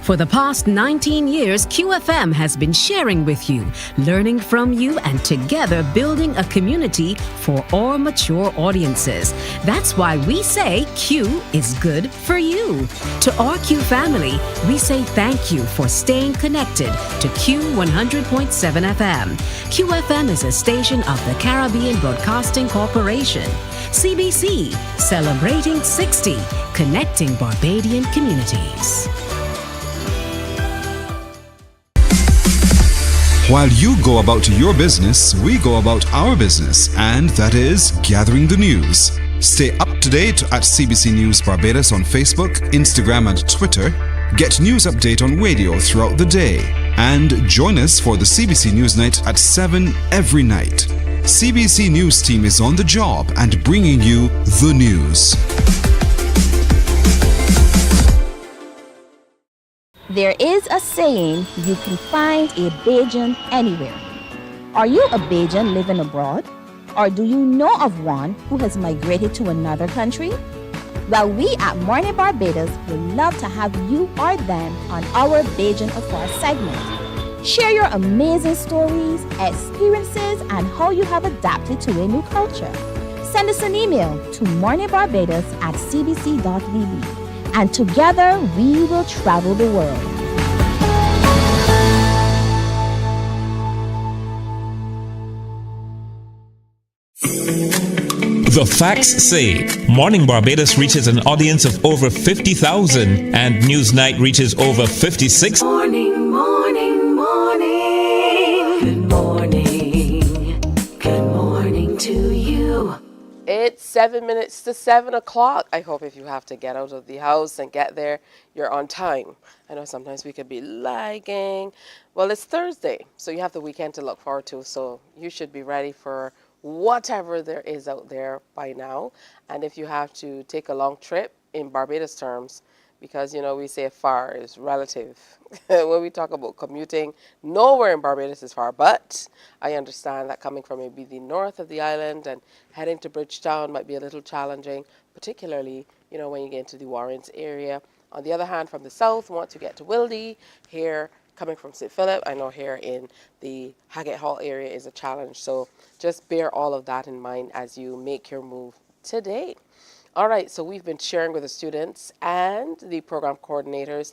For the past 19 years, QFM has been sharing with you, learning from you, and together building a community for all mature audiences. That's why we say Q is good for you. To our Q family, we say thank you for staying connected to Q 100.7 FM. QFM is a station of the Caribbean Broadcasting Corporation. CBC, celebrating 60, connecting Barbadian communities. While you go about your business, we go about our business, and that is gathering the news. Stay up to date at CBC News Barbados on Facebook, Instagram, and Twitter. Get news update on radio throughout the day. And join us for the CBC News Night at 7 every night. CBC News team is on the job and bringing you the news. There is a saying, you can find a Bajan anywhere. Are you a Bajan living abroad? Or do you know of one who has migrated to another country? Well, we at Mornin Barbados would love to have you or them on our Bajan Afar segment. Share your amazing stories, experiences, and how you have adapted to a new culture. Send us an email to morninbarbados@cbc.vb, and together we will travel the world. The facts say Morning Barbados reaches an audience of over 50,000 and Newsnight reaches over 56. Morning, morning, morning. Good morning. Good morning to you. It's 7 minutes to 7 o'clock. I hope if you have to get out of the house and get there, you're on time. I know sometimes we could be lagging. Well, it's Thursday, so you have the weekend to look forward to. So you should be ready for whatever there is out there by now. And if you have to take a long trip in Barbados terms, because, you know, we say far is relative. When we talk about commuting, nowhere in Barbados is far, but I understand that coming from maybe the north of the island and heading to Bridgetown might be a little challenging, particularly, you know, when you get into the Warrens area. On the other hand, from the south, once you get to Wildy, here, coming from St. Philip, I know here in the Haggett Hall area is a challenge. So just bear all of that in mind as you make your move today. All right, so we've been sharing with the students and the program coordinators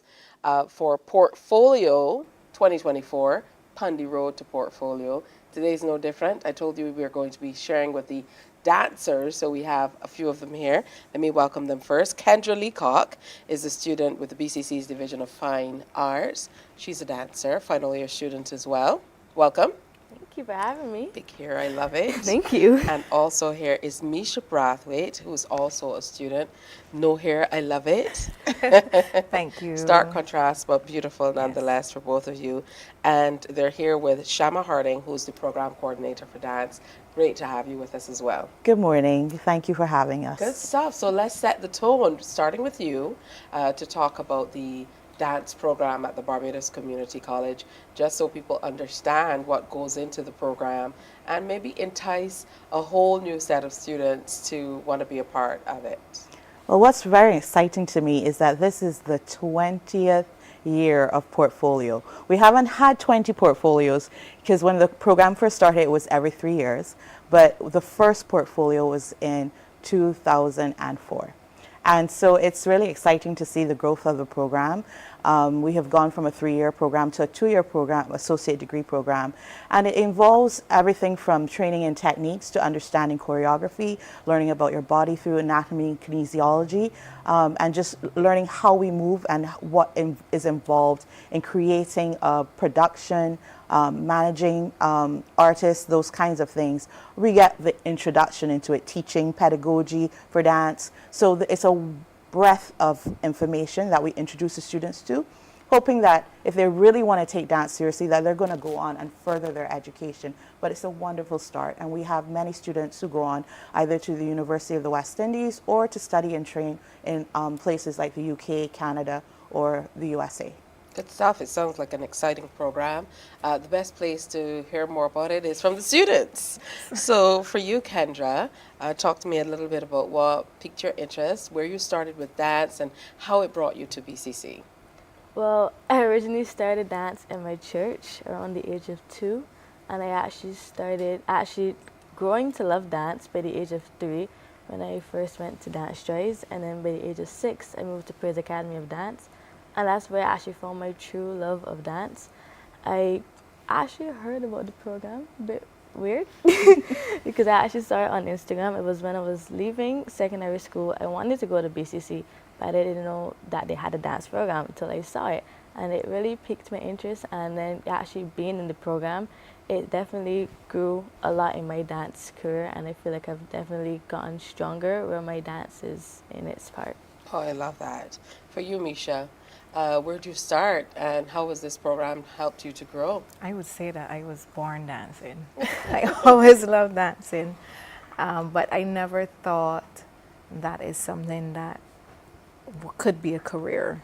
for Portfolio 2024, Pundy Road to Portfolio. Today's no different. I told you we were going to be sharing with the dancers, so we have a few of them here. Let me welcome them first. Kendra Leacock is a student with the BCC's Division of Fine Arts. She's a dancer, final year student as well. Welcome. Thank you for having me. Big hair, I love it. Thank you. And also here is Misha Brathwaite, who is also a student. No hair, I love it. Thank you. Stark contrast, but beautiful nonetheless for both of you. And they're here with Shama Harding, who's the program coordinator for dance. Great to have you with us as well. Good morning. Thank you for having us. Good stuff. So let's set the tone, starting with you, to talk about the dance program at the Barbados Community College, just so people understand what goes into the program and maybe entice a whole new set of students to want to be a part of it. Well, what's very exciting to me is that this is the 20th year of portfolio. We haven't had 20 portfolios because when the program first started, it was every 3 years, but the first portfolio was in 2004. And so it's really exciting to see the growth of the program. We have gone from a 3-year program to a 2-year program, associate degree program. And it involves everything from training in techniques to understanding choreography, learning about your body through anatomy and kinesiology, and just learning how we move and what is involved in creating a production, managing artists, those kinds of things. We get the introduction into it, teaching pedagogy for dance. So it's a breadth of information that we introduce the students to, hoping that if they really want to take dance seriously, that they're going to go on and further their education. But it's a wonderful start, and we have many students who go on either to the University of the West Indies or to study and train in places like the UK, Canada, or the USA. Good stuff. It sounds like an exciting program. The best place to hear more about it is from the students. So for you, Kendra, talk to me a little bit about what piqued your interest, where you started with dance, and how it brought you to BCC. Well, I originally started dance in my church around the age of 2, and I actually started growing to love dance by the age of 3 when I first went to Dance Joys, and then by the age of 6, I moved to Praise Academy of Dance. And that's where I actually found my true love of dance. I actually heard about the program, a bit weird, because I actually saw it on Instagram. It was when I was leaving secondary school. I wanted to go to BCC, but I didn't know that they had a dance program until I saw it. And it really piqued my interest, and then actually being in the program, it definitely grew a lot in my dance career, and I feel like I've definitely gotten stronger where my dance is in its part. Oh, I love that. For you, Misha, where'd you start, and how has this program helped you to grow? I would say that I was born dancing. I always loved dancing, but I never thought that is something that could be a career.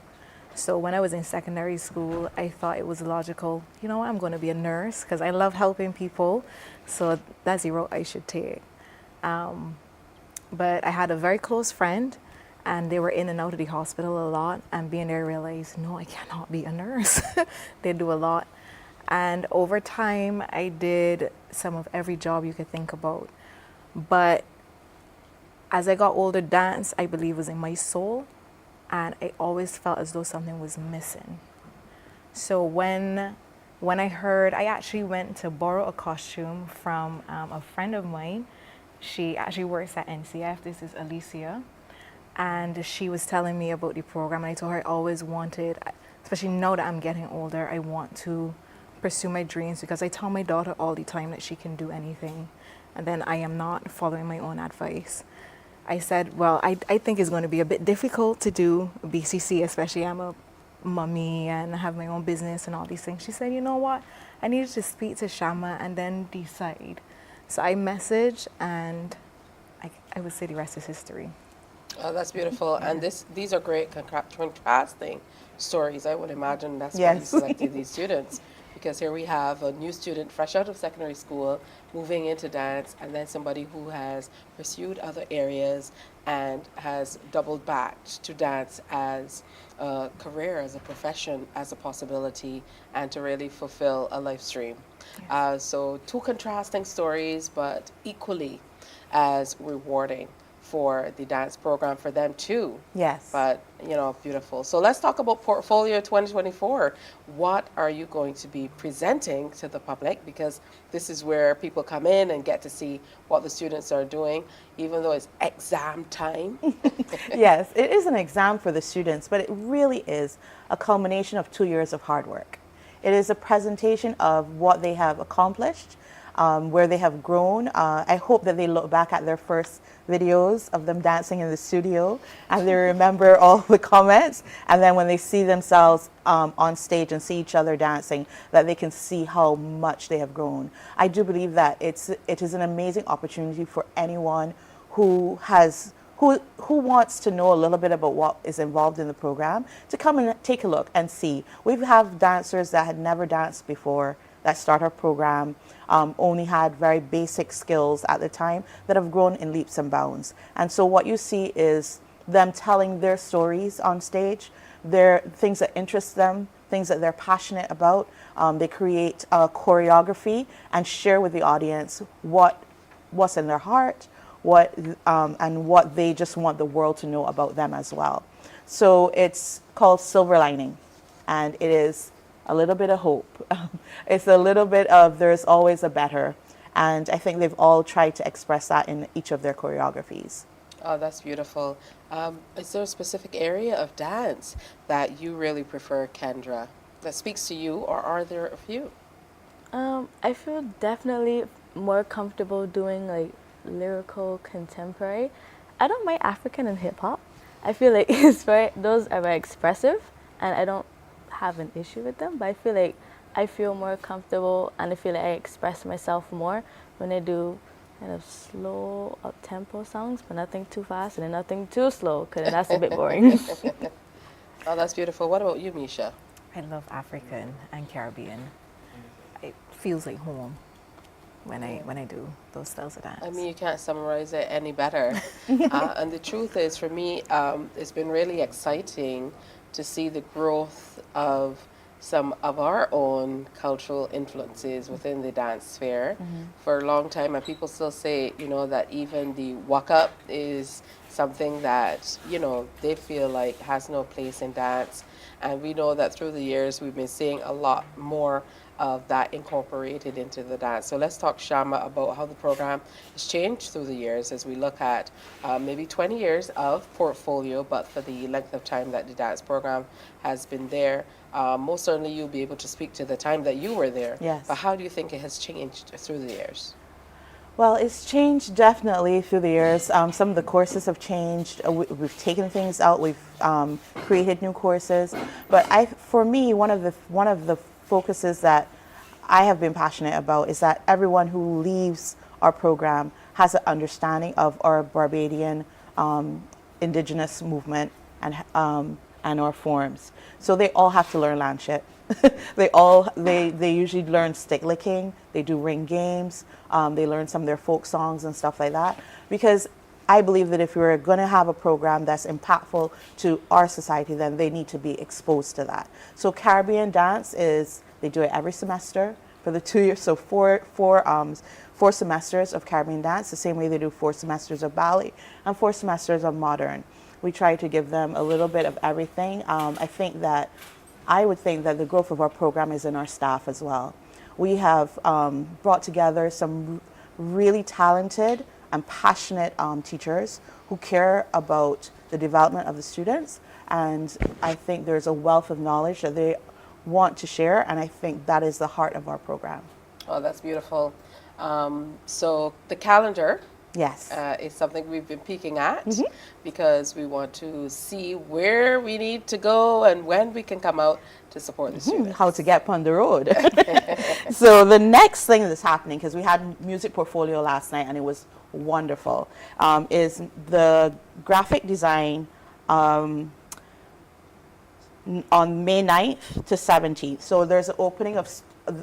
So when I was in secondary school, I thought it was logical, you know what, I'm going to be a nurse because I love helping people. So that's the route I should take. But I had a very close friend, and they were in and out of the hospital a lot. And being there, I realized, no, I cannot be a nurse. They do a lot. And over time, I did some of every job you could think about. But as I got older, dance, I believe, was in my soul. And I always felt as though something was missing. So when I heard, I actually went to borrow a costume from a friend of mine. She actually works at NCF. This is Alicia. And she was telling me about the program. And I told her I always wanted, especially now that I'm getting older, I want to pursue my dreams, because I tell my daughter all the time that she can do anything. And then I am not following my own advice. I said, well, I think it's going to be a bit difficult to do BCC, especially I'm a mommy and I have my own business and all these things. She said, you know what? I needed to speak to Shama and then decide. So I messaged, and I would say the rest is history. Oh, that's beautiful. And these are great contrasting stories. I would imagine that's why you Yes. selected these students. Because here we have a new student fresh out of secondary school moving into dance, and then somebody who has pursued other areas and has doubled back to dance as a career, as a profession, as a possibility, and to really fulfill a life stream. So two contrasting stories, but equally as rewarding for the dance program for them too. Yes. But, you know, beautiful. So let's talk about Portfolio 2024. What are you going to be presenting to the public? Because this is where people come in and get to see what the students are doing, even though it's exam time. Yes, it is an exam for the students, but it really is a culmination of 2 years of hard work. It is a presentation of what they have accomplished, where they have grown. I hope that they look back at their first videos of them dancing in the studio and they remember all the comments, and then when they see themselves on stage and see each other dancing, that they can see how much they have grown. I do believe that it is an amazing opportunity for anyone who wants to know a little bit about what is involved in the program to come and take a look and see. We have dancers that had never danced before that start our program, only had very basic skills at the time, that have grown in leaps and bounds. And so what you see is them telling their stories on stage, their things that interest them, things that they're passionate about. They create a choreography and share with the audience what's in their heart, and what they just want the world to know about them as well. So it's called Silver Lining, and it is a little bit of hope. It's a little bit of there's always a better, and I think they've all tried to express that in each of their choreographies. Oh, that's beautiful. Is there a specific area of dance that you really prefer, Kendra, that speaks to you, or are there a few? I feel definitely more comfortable doing like lyrical contemporary. I don't mind African and hip hop. I feel like those are very expressive, and I don't have an issue with them, but I feel like I feel more comfortable and I feel like I express myself more when I do kind of slow up-tempo songs, but nothing too fast and nothing too slow, because that's a bit boring. Oh, that's beautiful. What about you, Misha? I love African and Caribbean. It feels like home when I do those styles of dance. I mean, you can't summarize it any better. And the truth is, for me, it's been really exciting to see the growth of some of our own cultural influences within the dance sphere. For a long time, and people still say, you know, that even the walk up is something that, you know, they feel like has no place in dance. And we know that through the years, we've been seeing a lot more of that incorporated into the dance. So let's talk, Shama, about how the program has changed through the years as we look at maybe 20 years of portfolio, but for the length of time that the dance program has been there. Most certainly you'll be able to speak to the time that you were there. Yes. But how do you think it has changed through the years? Well, it's changed definitely through the years. Some of the courses have changed. We've taken things out. We've created new courses. But for me, one of the focuses that I have been passionate about is that everyone who leaves our program has an understanding of our Barbadian indigenous movement and and our forms. So they all have to learn landship. they usually learn stick licking, they do ring games, they learn some of their folk songs and stuff like that, because I believe that if we're going to have a program that's impactful to our society, then they need to be exposed to that. So Caribbean dance they do it every semester for the 2 years, so four semesters of Caribbean dance, the same way they do 4 semesters of ballet and 4 semesters of modern. We try to give them a little bit of everything. I would think that the growth of our program is in our staff as well. We have brought together some really talented and passionate teachers who care about the development of the students, and I think there's a wealth of knowledge that they want to share, and I think that is the heart of our program. Oh, that's beautiful. So the calendar, yes, is something we've been peeking at because we want to see where we need to go and when we can come out to support the students. How to get on the road. So the next thing that's happening, because we had music portfolio last night and it was wonderful, is the graphic design on May 9th to 17th. So there's an opening of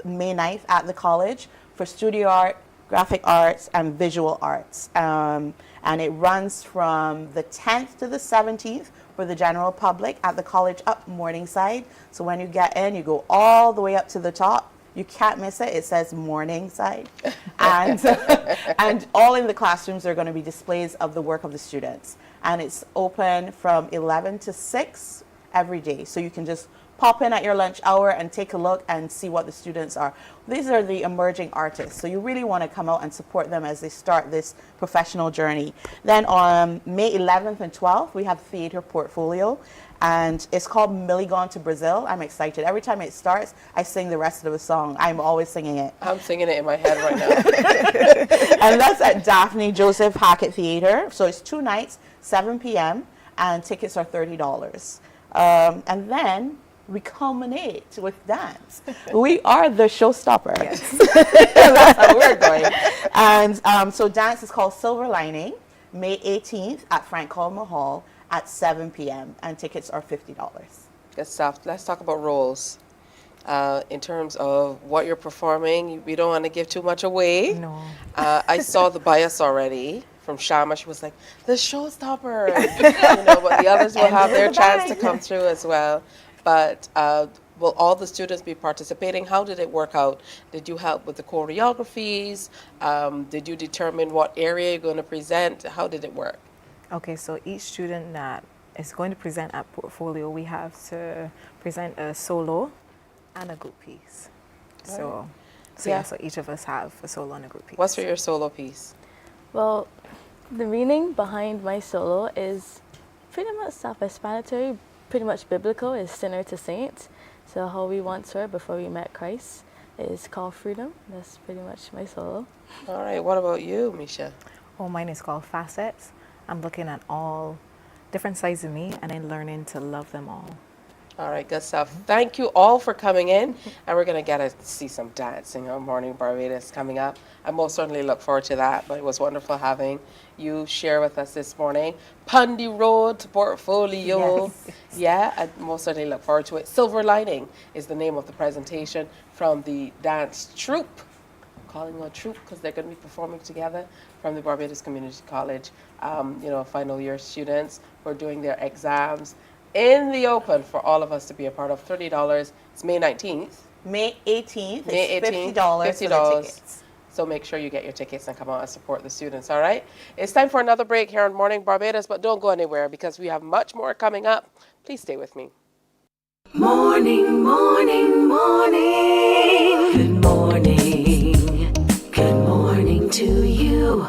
May 9th at the college for studio art, graphic arts, and visual arts. And it runs from the 10th to the 17th for the general public at the college up Morningside. So when you get in, you go all the way up to the top. You can't miss it. It says Morningside. And all in the classrooms are going to be displays of the work of the students. And it's open from 11 to 6 every day. So you can just pop in at your lunch hour and take a look and see what the students are. These are the emerging artists, so you really want to come out and support them as they start this professional journey. Then on May 11th and 12th, we have theater portfolio, and it's called Millie Gone to Brazil. I'm excited. Every time it starts, I sing the rest of the song. I'm always singing it. I'm singing it in my head right now. And that's at Daphne Joseph Hackett Theater. So it's 2 nights, 7 p.m., and tickets are $30. And then we culminate with dance. We are the showstopper. Yes. That's how we're going. And so dance is called Silver Lining, May 18th at Frank Coleman Hall at 7 p.m. and tickets are $50. Good stuff. Let's talk about roles. In terms of what you're performing, we don't want to give too much away. No. I saw the bias already from Shama. She was like, the showstopper. But the others will have their chance to come through as well. But will all the students be participating? How did it work out? Did you help with the choreographies? Did you determine what area you're going to present? How did it work? Okay, so each student that is going to present at portfolio, we have to present a solo and a group piece. So each of us have a solo and a group piece. What's for your solo piece? Well, the meaning behind my solo is pretty much self-explanatory, pretty much biblical, is sinner to saint. So how we once were before we met Christ is called freedom. That's pretty much my solo. All right, what about you, Misha? Oh, mine is called facets. I'm looking at all different sides of me and then learning to love them all. All right, good stuff. Thank you all for coming in, and we're going to get to see some dancing on Morning Barbados coming up. I most certainly look forward to that, but it was wonderful having you share with us this morning. Pundy Road Portfolio. Yes. Yeah, I most certainly look forward to it. Silver Lining is the name of the presentation from the dance troupe. I'm calling it a troupe because they're going to be performing together from the Barbados Community College. Final year students who are doing their exams in the open for all of us to be a part of. $30. It's May 19th. May 18th. May 18th. $50 for the tickets. So make sure you get your tickets and come out and support the students, all right? It's time for another break here on Morning Barbados, but don't go anywhere because we have much more coming up. Please stay with me. Morning, morning, morning. Good morning. Good morning to you.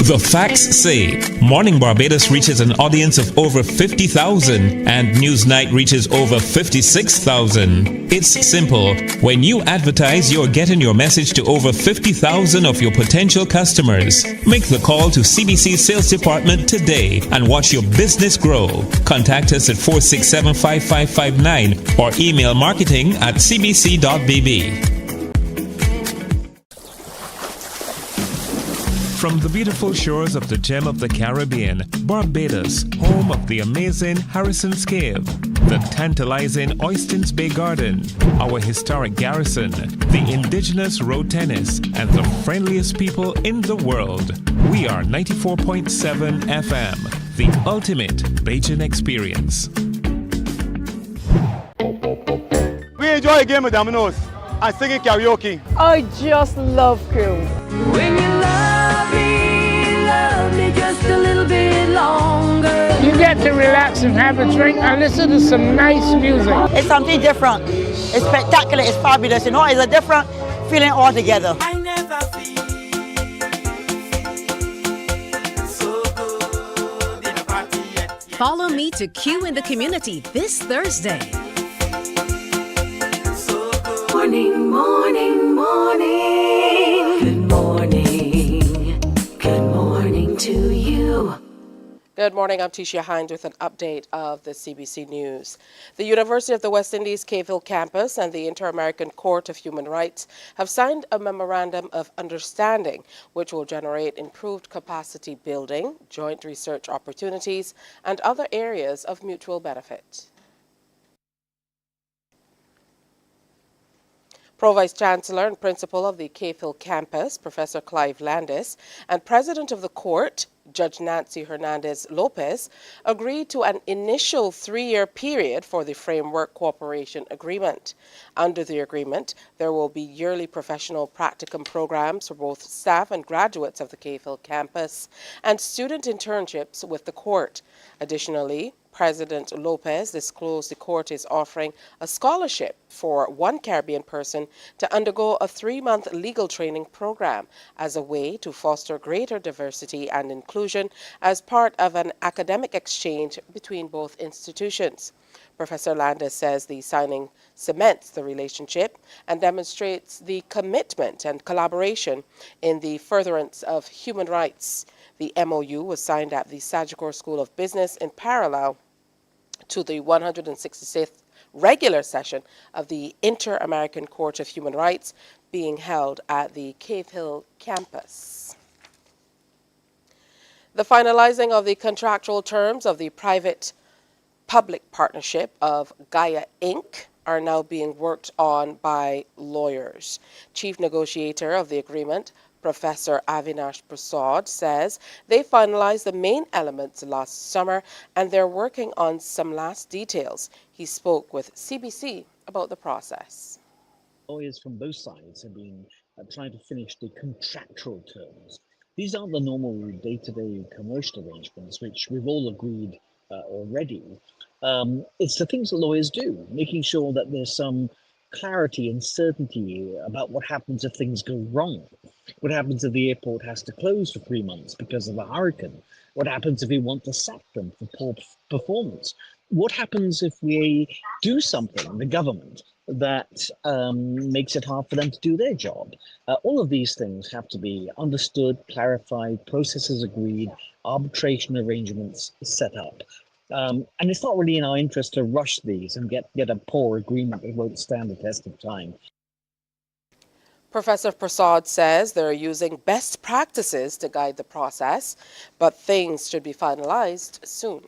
The facts say Morning Barbados reaches an audience of over 50,000 and Newsnight reaches over 56,000. It's simple. When you advertise, you're getting your message to over 50,000 of your potential customers. Make the call to CBC Sales Department today and watch your business grow. Contact us at 467-5559 or email marketing@cbc.bb. From the beautiful shores of the gem of the Caribbean, Barbados, home of the amazing Harrison's Cave, the tantalizing Oystins Bay Garden, our historic garrison, the indigenous road tennis, and the friendliest people in the world. We are 94.7 FM, the ultimate Bajan experience. We enjoy a game of dominoes and singing karaoke. I just love cruise. When you love me just a little bit longer. You get to relax and have a drink and listen to some nice music. It's something different. It's spectacular. It's fabulous. You know, it's a different feeling altogether. I never feel so good in a party yet. Follow me to Q in the Community this Thursday. Morning, morning, morning. Good morning. Good morning to you. Good morning, I'm Tisha Hines with an update of the CBC News. The University of the West Indies Cave Hill campus and the Inter-American Court of Human Rights have signed a memorandum of understanding which will generate improved capacity building, joint research opportunities, and other areas of mutual benefit. Pro-Vice Chancellor and Principal of the Cave Hill campus, Professor Clive Landis, and President of the Court, Judge Nancy Hernandez Lopez, agreed to an initial 3-year period for the Framework Cooperation Agreement. Under the agreement, there will be yearly professional practicum programs for both staff and graduates of the Cave Hill campus and student internships with the court. Additionally, President Lopez disclosed the court is offering a scholarship for one Caribbean person to undergo a 3-month legal training program as a way to foster greater diversity and inclusion as part of an academic exchange between both institutions. Professor Landis says the signing cements the relationship and demonstrates the commitment and collaboration in the furtherance of human rights. The MOU was signed at the Sagicor School of Business in parallel to the 166th regular session of the Inter-American Court of Human Rights being held at the Cave Hill campus. The finalizing of the contractual terms of the private-public partnership of Gaia Inc. are now being worked on by lawyers. Chief negotiator of the agreement, Professor Avinash Prasad, says they finalized the main elements last summer and they're working on some last details. He spoke with CBC about the process. Lawyers from both sides have been trying to finish the contractual terms. These aren't the normal day-to-day commercial arrangements, which we've all agreed already. It's the things that lawyers do, making sure that there's some clarity and certainty about what happens if things go wrong. What happens if the airport has to close for 3 months because of a hurricane? What happens if we want to sack them for poor performance? What happens if we do something, the government, that makes it hard for them to do their job? All of these things have to be understood, clarified, processes agreed, arbitration arrangements set up. And it's not really in our interest to rush these and get a poor agreement that won't stand the test of time. Professor Prasad says they're using best practices to guide the process, but things should be finalized soon.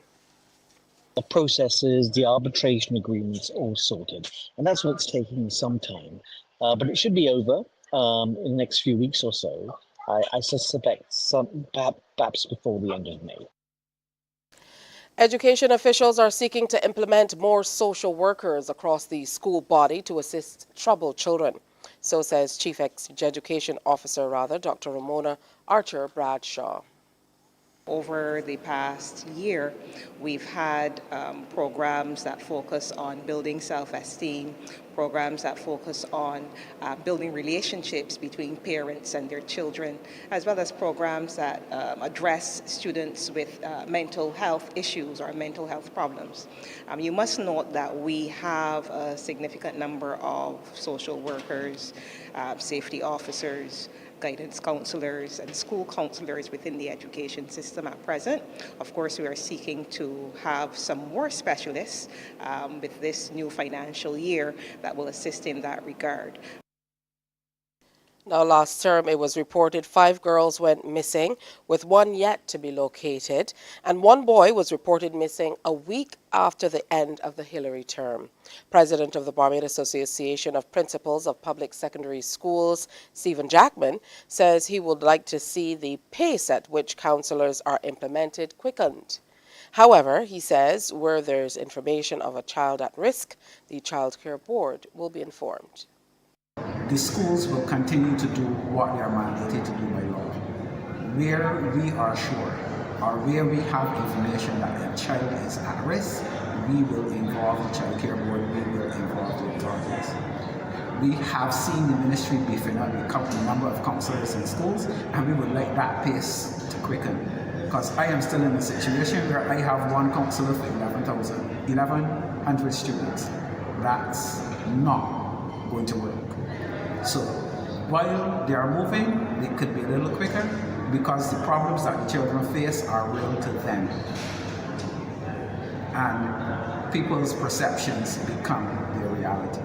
The processes, the arbitration agreements, all sorted. And that's what's taking some time. But it should be over in the next few weeks or so. I suspect perhaps before the end of May. Education officials are seeking to implement more social workers across the school body to assist troubled children. So says Chief Education Officer, Dr. Ramona Archer Bradshaw. Over the past year, we've had programs that focus on building self-esteem, programs that focus on building relationships between parents and their children, as well as programs that address students with mental health issues or mental health problems. You must note that we have a significant number of social workers, safety officers, guidance counselors and school counselors within the education system at present. Of course, we are seeking to have some more specialists with this new financial year that will assist in that regard. Now, last term, it was reported 5 girls went missing, with 1 yet to be located, and 1 boy was reported missing a week after the end of the Hillary term. President of the Barbados Association of Principals of Public Secondary Schools, Stephen Jackman, says he would like to see the pace at which counselors are implemented quickened. However, he says where there's information of a child at risk, the Child Care Board will be informed. The schools will continue to do what they are mandated to do by law. Where we are sure or where we have information that a child is at risk, we will involve the Child Care Board, we will involve the authorities. We have seen the ministry beefing up the number of counselors in schools, and we would like that pace to quicken. Because I am still in a situation where I have 1 counselor for 1,100 students. That's not going to work. So while they are moving, they could be a little quicker because the problems that the children face are real to them. And people's perceptions become their reality.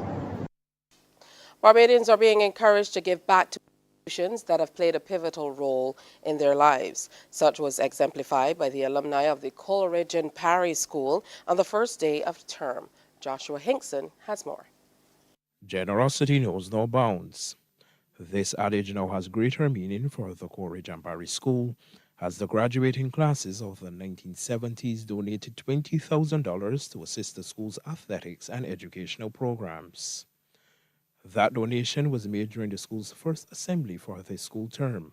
Barbadians are being encouraged to give back to institutions that have played a pivotal role in their lives. Such was exemplified by the alumni of the Coleridge and Parry School on the first day of term. Joshua Hinkson has more. Generosity knows no bounds. This adage now has greater meaning for the Coleridge and Parry School, as the graduating classes of the 1970s donated $20,000 to assist the school's athletics and educational programs. That donation was made during the school's first assembly for the school term.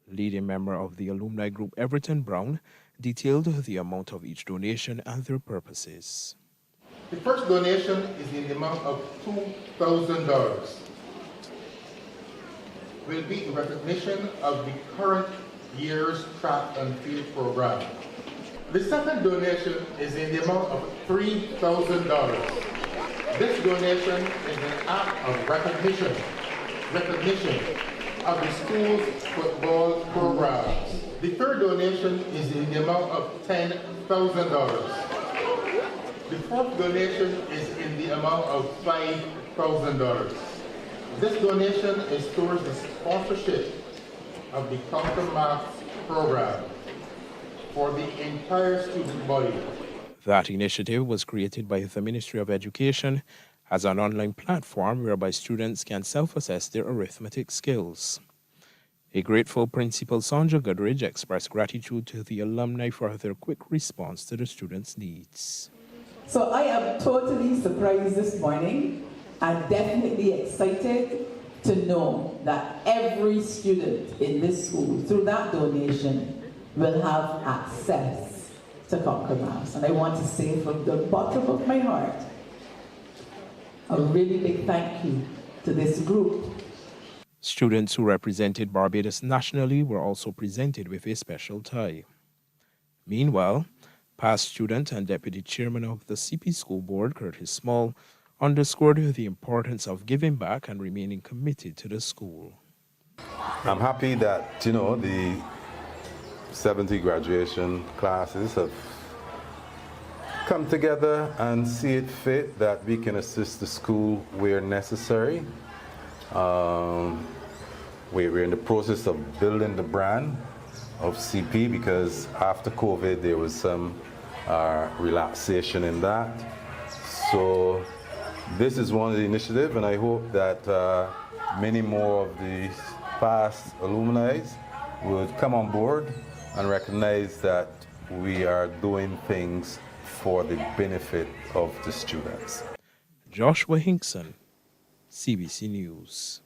Leading member of the alumni group, Everton Brown, detailed the amount of each donation and their purposes. The first donation is in the amount of $2,000. Will be in recognition of the current year's track and field program. The second donation is in the amount of $3,000. This donation is an act of recognition of the school's football programs. The third donation is in the amount of $10,000. The fourth donation is in the amount of $5,000. This donation is towards the sponsorship of the Countermath program for the entire student body. That initiative was created by the Ministry of Education as an online platform whereby students can self-assess their arithmetic skills. A grateful Principal Sandra Goodridge expressed gratitude to the alumni for their quick response to the students' needs. So I am totally surprised this morning and definitely excited to know that every student in this school, through that donation, will have access to Concommerce. And I want to say from the bottom of my heart, a really big thank you to this group. Students who represented Barbados nationally were also presented with a special tie. Meanwhile, past student and Deputy Chairman of the CP School Board, Curtis Small, underscored the importance of giving back and remaining committed to the school. I'm happy that, the 70 graduation classes have come together and see it fit that we can assist the school where necessary. We're in the process of building the brand of CP because after COVID there was some relaxation in that. So this is one of the initiatives, and I hope that many more of the past alumni would come on board and recognize that we are doing things for the benefit of the students. Joshua Hinkson, CBC News.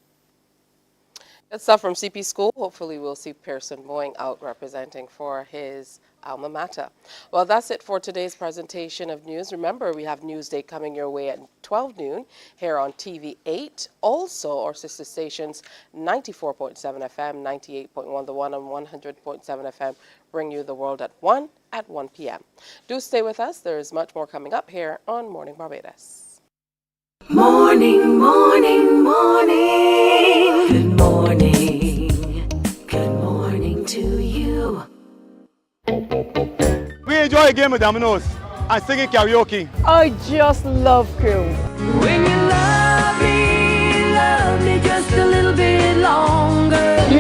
Good stuff from CP School. Hopefully we'll see Pearson going out representing for his alma mater. Well, that's it for today's presentation of news. Remember, we have Newsday coming your way at 12 noon here on TV8. Also, our sister stations 94.7 FM, 98.1 The One, and 100.7 FM bring you the world at 1 p.m. Do stay with us. There is much more coming up here on Morning Barbados. Morning, morning, morning. Good morning. Good morning to you. We enjoy a game of dominoes and singing karaoke. I just love crew. When you love me just a little bit.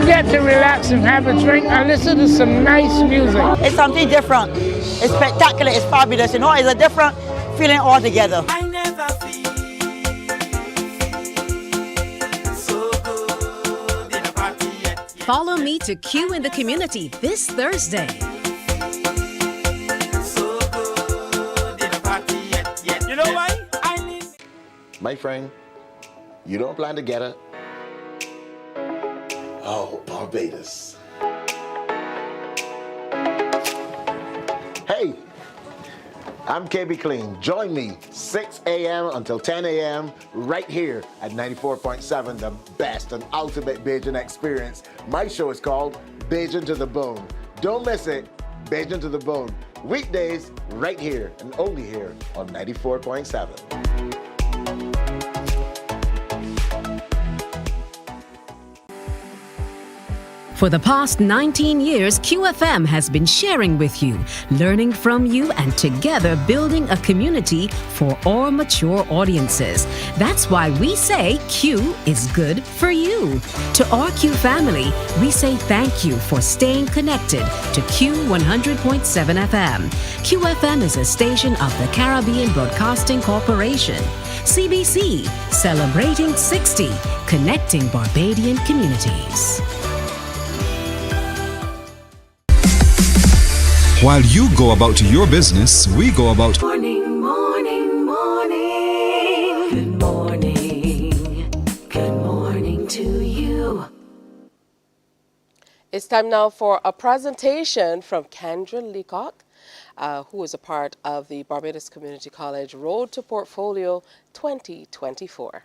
get to relax and have a drink and listen to some nice music. It's something different. It's spectacular. It's fabulous. You know, it's a different feeling altogether. Follow me to Q in the Community this Thursday. You know why? My friend, you don't plan to get her? Oh, Barbados. Hey, I'm KB Clean. Join me 6 a.m. until 10 a.m. right here at 94.7, the best and ultimate Bajan experience. My show is called Bajan to the Bone. Don't miss it, Bajan to the Bone. Weekdays right here and only here on 94.7. For the past 19 years, QFM has been sharing with you, learning from you, and together building a community for all mature audiences. That's why we say Q is good for you. To our Q family, we say thank you for staying connected to Q 100.7 FM. QFM is a station of the Caribbean Broadcasting Corporation. CBC, celebrating 60, connecting Barbadian communities. While you go about your business, we go about Morning, morning, morning. Good morning. Good morning to you. It's time now for a presentation from Kendra Leacock, who is a part of the Barbados Community College Road to Portfolio 2024.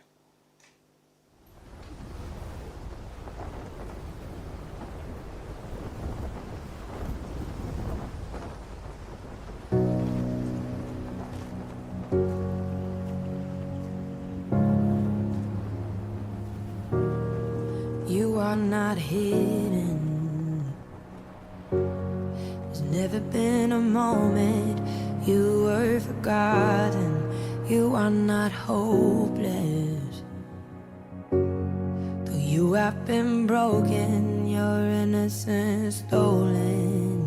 You are not hidden. There's never been a moment you were forgotten. You are not hopeless. Though you have been broken, your innocence stolen.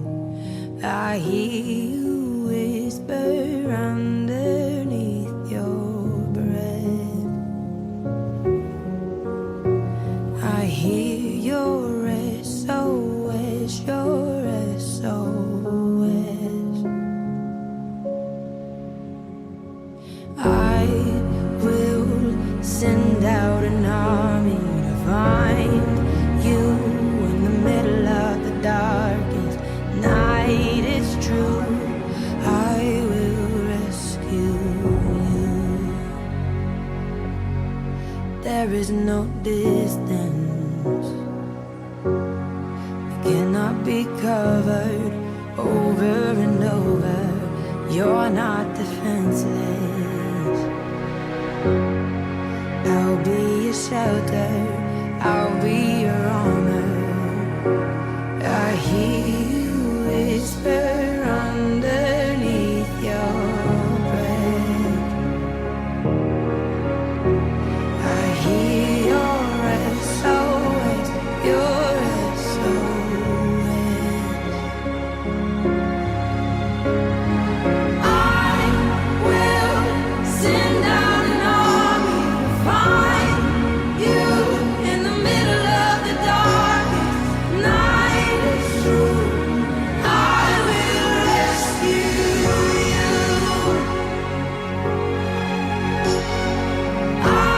I hear you whisper underneath your breath. I hear your SOS, your SOS. I will send out an army to find you in the middle of the darkest night. It's true, I will rescue you. There is no distance that cannot be covered over and over. You're not defenseless. I'll be your shelter, I'll be your armor. I hear you whisper underneath your breath. I hear your SOS, your SOS. I will send out an army to find you in the middle of the darkest night. It's true, I will rescue you. I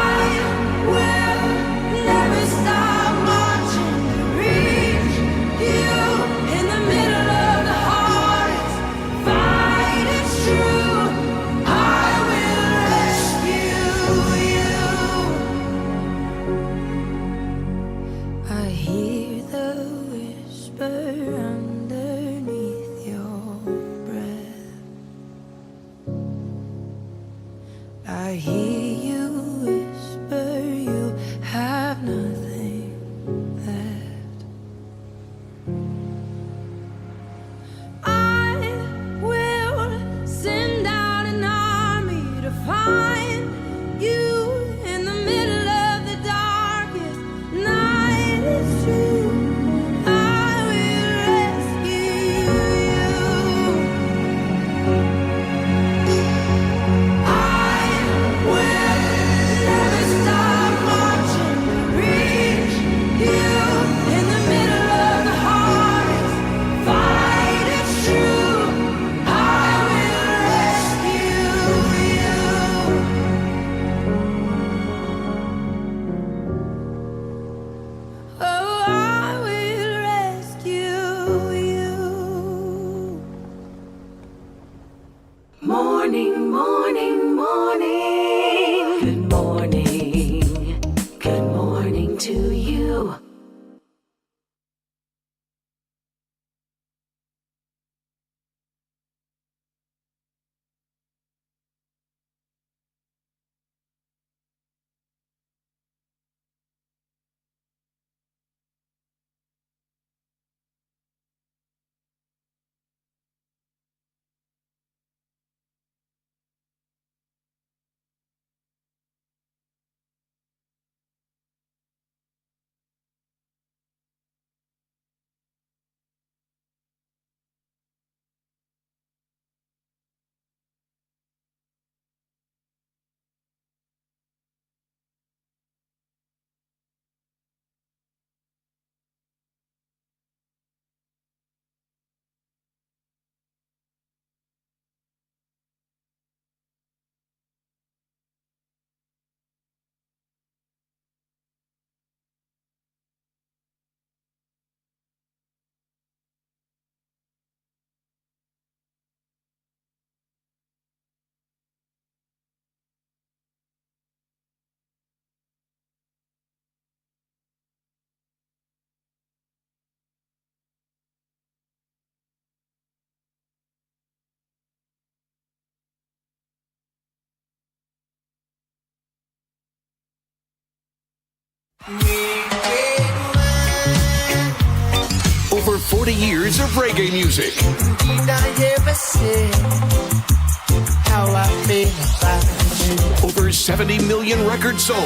will never stop marching to reach you in the middle of the hardest fight. It's true, I will rescue you. I hear the whisper underneath your breath. I hear you whisper you have nothing left. I will send out an army to find you in the middle of the darkest night. It's true, Good morning. Good morning to you. Over 40 years of reggae music. Did I ever say how I feel about you? Over 70 million records sold.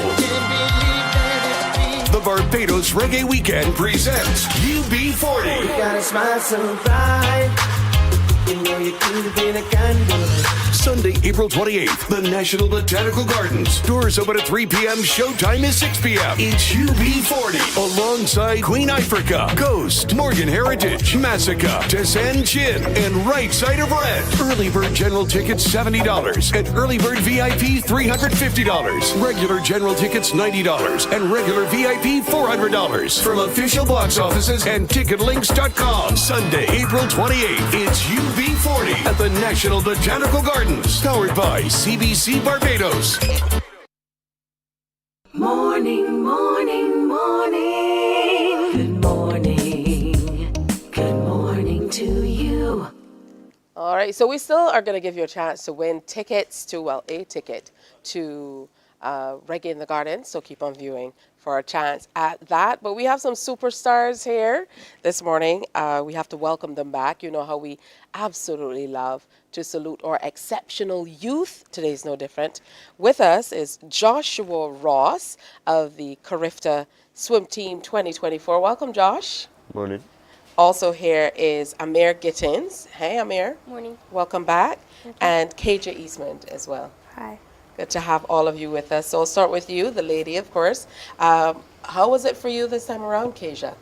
The Barbados Reggae Weekend presents UB40. You gotta smile so bright. You know you could have been a candle. Sunday, April 28th, the National Botanical Gardens. Doors open at 3 p.m. Showtime is 6 p.m. It's UB40 alongside Queen Ifrica, Ghost, Morgan Heritage, Massacre, Tessan Chin, and Right Side of Red. Early bird general tickets $70 and early bird VIP $350. Regular general tickets $90 and regular VIP $400 from official box offices and ticketlinks.com. Sunday, April 28th, it's UB40 at the National Botanical Gardens. Powered by CBC Barbados. Morning, morning, morning. Good morning. Good morning to you. All right, so we still are going to give you a chance to win tickets to, well, a ticket to Reggae in the Garden. So keep on viewing for a chance at that. But we have some superstars here this morning. We have to welcome them back. You know how we absolutely love to salute our exceptional youth. Today's no different. With us is Joshua Ross of the CARIFTA Swim Team 2024. Welcome, Josh. Morning. Also here is Amir Gittins. Hey, Amir. Morning. Welcome back. And KJ Eastman as well. Hi. Good to have all of you with us. So I'll start with you, the lady, of course. How was it for you this time around, Keisha?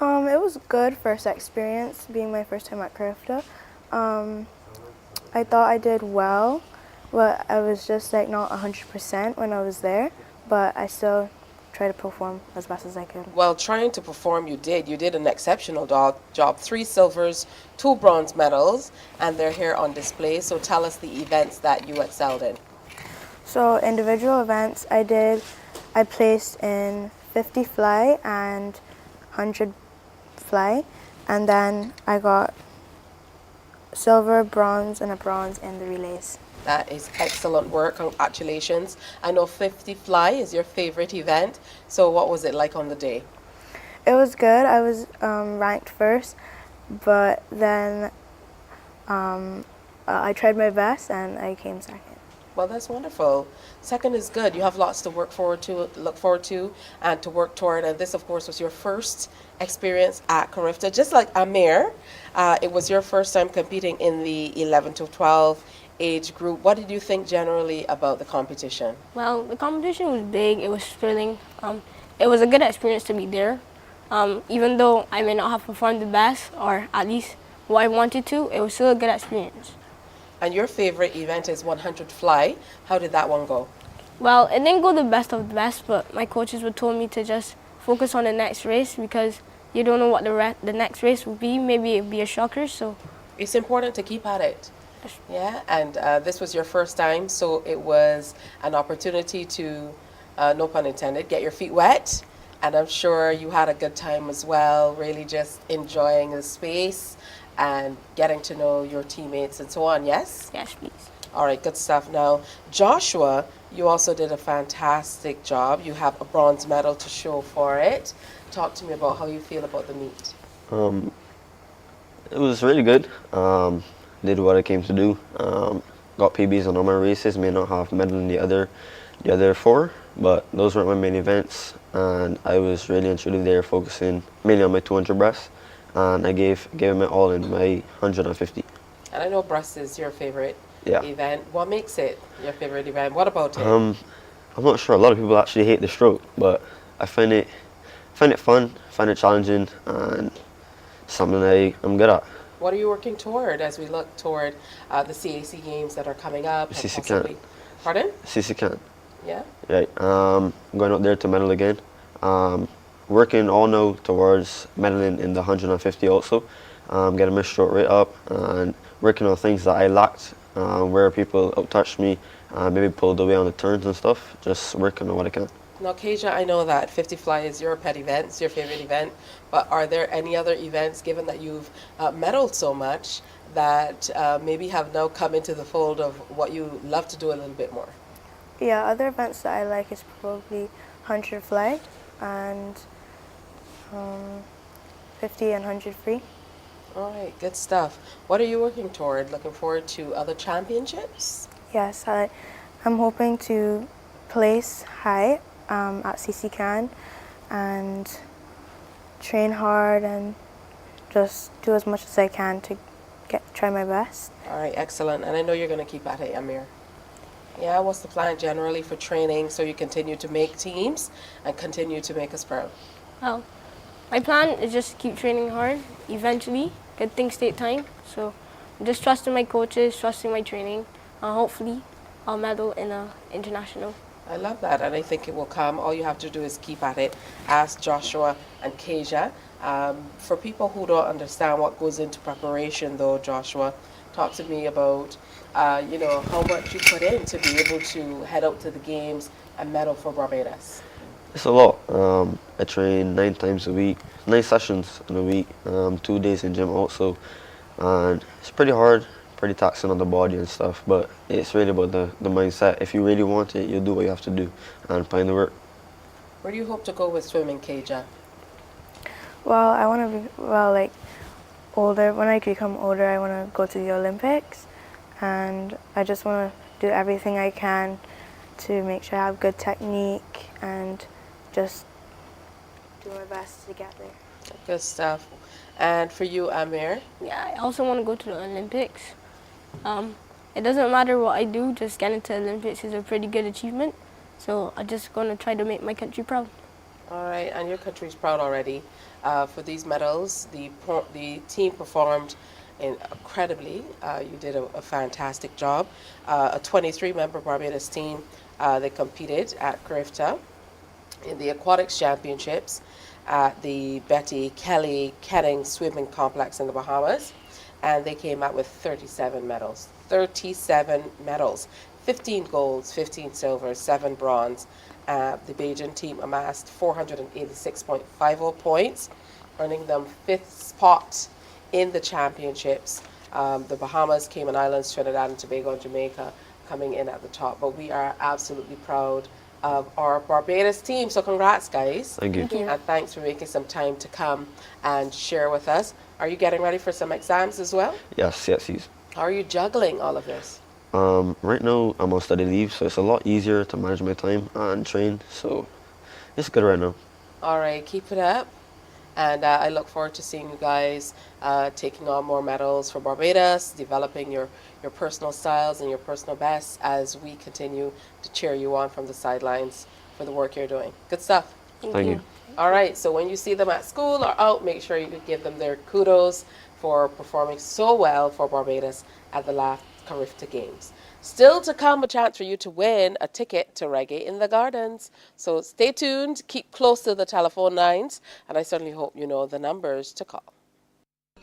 It was good first experience, being my first time at CARIFTA. I thought I did well, but I was just like not 100% when I was there, but I still tried to perform as best as I could. Well, trying to perform, you did. You did an exceptional job. 3 silvers, 2 bronze medals, and they're here on display. So tell us the events that you excelled in. So individual events, I placed in 50 fly and 100 fly, and then I got silver, bronze, and a bronze in the relays. That is excellent work. Congratulations. I know 50 fly is your favorite event. So what was it like on the day? It was good. I was ranked first, but then I tried my best and I came second. Well, that's wonderful. Second is good. You have lots to look forward to, and to work toward. And this, of course, was your first experience at CARIFTA. Just like Amir, it was your first time competing in the 11 to 12 age group. What did you think generally about the competition? Well, the competition was big. It was thrilling. It was a good experience to be there. Even though I may not have performed the best, or at least what I wanted to, it was still a good experience. And your favorite event is 100 fly. How did that one go? Well, it didn't go the best of the best, but my coaches would told me to just focus on the next race because you don't know what the next race will be. Maybe it'll be a shocker, so. It's important to keep at it. Yeah, and this was your first time, so it was an opportunity to, no pun intended, get your feet wet. And I'm sure you had a good time as well, really just enjoying the space and getting to know your teammates and so on, yes? Yes, please. All right, good stuff. Now, Joshua, you also did a fantastic job. You have a bronze medal to show for it. Talk to me about how you feel about the meet. It was really good. Did what I came to do. Got PBs on all my races. May not have medal in the other four, but those weren't my main events. And I was really and truly there focusing mainly on my 200 breast. And I gave them it all in my 150. And I know breast is your favorite Yeah. event. What makes it your favorite event? What about it? I'm not sure. A lot of people actually hate the stroke, but I find it fun, find it challenging, and something I'm good at. What are you working toward as we look toward the CAC games that are coming up? and CC possibly- can. Pardon? CC can. Yeah. Right. I'm going out there to medal again. Working all now towards medaling in the 150 also. Getting my stroke rate up and working on things that I lacked, where people outtouched me, maybe pulled away on the turns and stuff. Just working on what I can. Now, Kasia, I know that 50 Fly is your pet event, it's your favorite event, but are there any other events, given that you've medaled so much, that maybe have now come into the fold of what you love to do a little bit more? Yeah, other events that I like is probably 100 fly and 50 and 100 free. All right, good stuff. What are you working toward? Looking forward to other championships? Yes, I'm hoping to place high at CC Can and train hard and just do as much as I can to try my best. All right, excellent. And I know you're going to keep at it, Amir. Yeah, what's the plan generally for training so you continue to make teams and continue to make us proud? Well, my plan is just to keep training hard. Eventually, good things take time. So I'm just trusting my coaches, trusting my training, and hopefully I'll medal in an international. I love that, and I think it will come. All you have to do is keep at it. Ask Joshua and Kasia. For people who don't understand what goes into preparation, though, Joshua, talk to me about, how much you put in to be able to head out to the games and medal for Barbados. It's a lot. I train 9 times a week, 9 sessions in a week, 2 days in gym also, and it's pretty hard, pretty taxing on the body and stuff, but it's really about the mindset. If you really want it, you'll do what you have to do and put in the work. Where do you hope to go with swimming, Kasia? Well, I want to be, older. When I become older, I want to go to the Olympics, and I just want to do everything I can to make sure I have good technique and just do my best to get there. Good stuff. And for you, Amir? Yeah, I also want to go to the Olympics. It doesn't matter what I do, just getting to the Olympics is a pretty good achievement. So I'm just going to try to make my country proud. All right, and your country's proud already. For these medals, the team performed incredibly. You did a fantastic job. A 23-member Barbados team, they competed at CARIFTA in the Aquatics Championships at the Betty Kelly Kenning Swimming Complex in the Bahamas, and they came out with 37 medals. 37 medals, 15 golds, 15 silvers, 7 bronze. The Bajan team amassed 486.50 points, earning them 5th spot in the championships. The Bahamas, Cayman Islands, Trinidad and Tobago, and Jamaica coming in at the top. But we are absolutely proud of our Barbados team. So congrats, guys. Thank you. And thanks for making some time to come and share with us. Are you getting ready for some exams as well? Yes. How are you juggling all of this? Right now I'm on study leave, so it's a lot easier to manage my time and train, so it's good right now. All right, keep it up. And I look forward to seeing you guys taking on more medals for Barbados, developing your personal styles and your personal bests as we continue to cheer you on from the sidelines for the work you're doing. Good stuff. Thank you. All right, so when you see them at school or out, make sure you give them their kudos for performing so well for Barbados at the last CARIFTA Games. Still to come, a chance for you to win a ticket to Reggae in the Gardens. So stay tuned, keep close to the telephone lines, and I certainly hope you know the numbers to call.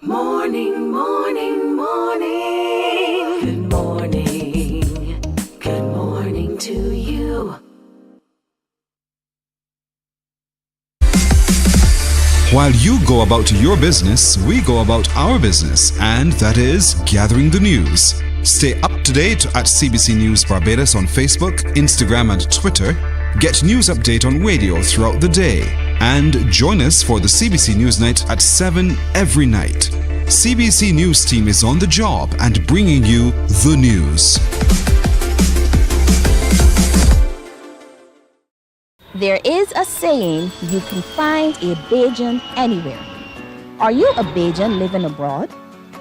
Morning, morning, morning. you. While you go about your business, we go about our business, and that is gathering the news. Stay up to date at CBC News Barbados on Facebook, Instagram, and Twitter. Get news update on radio throughout the day. And join us for the CBC News Night at 7 every night. CBC News team is on the job and bringing you the news. There is a saying, you can find a Bajan anywhere. Are you a Bajan living abroad?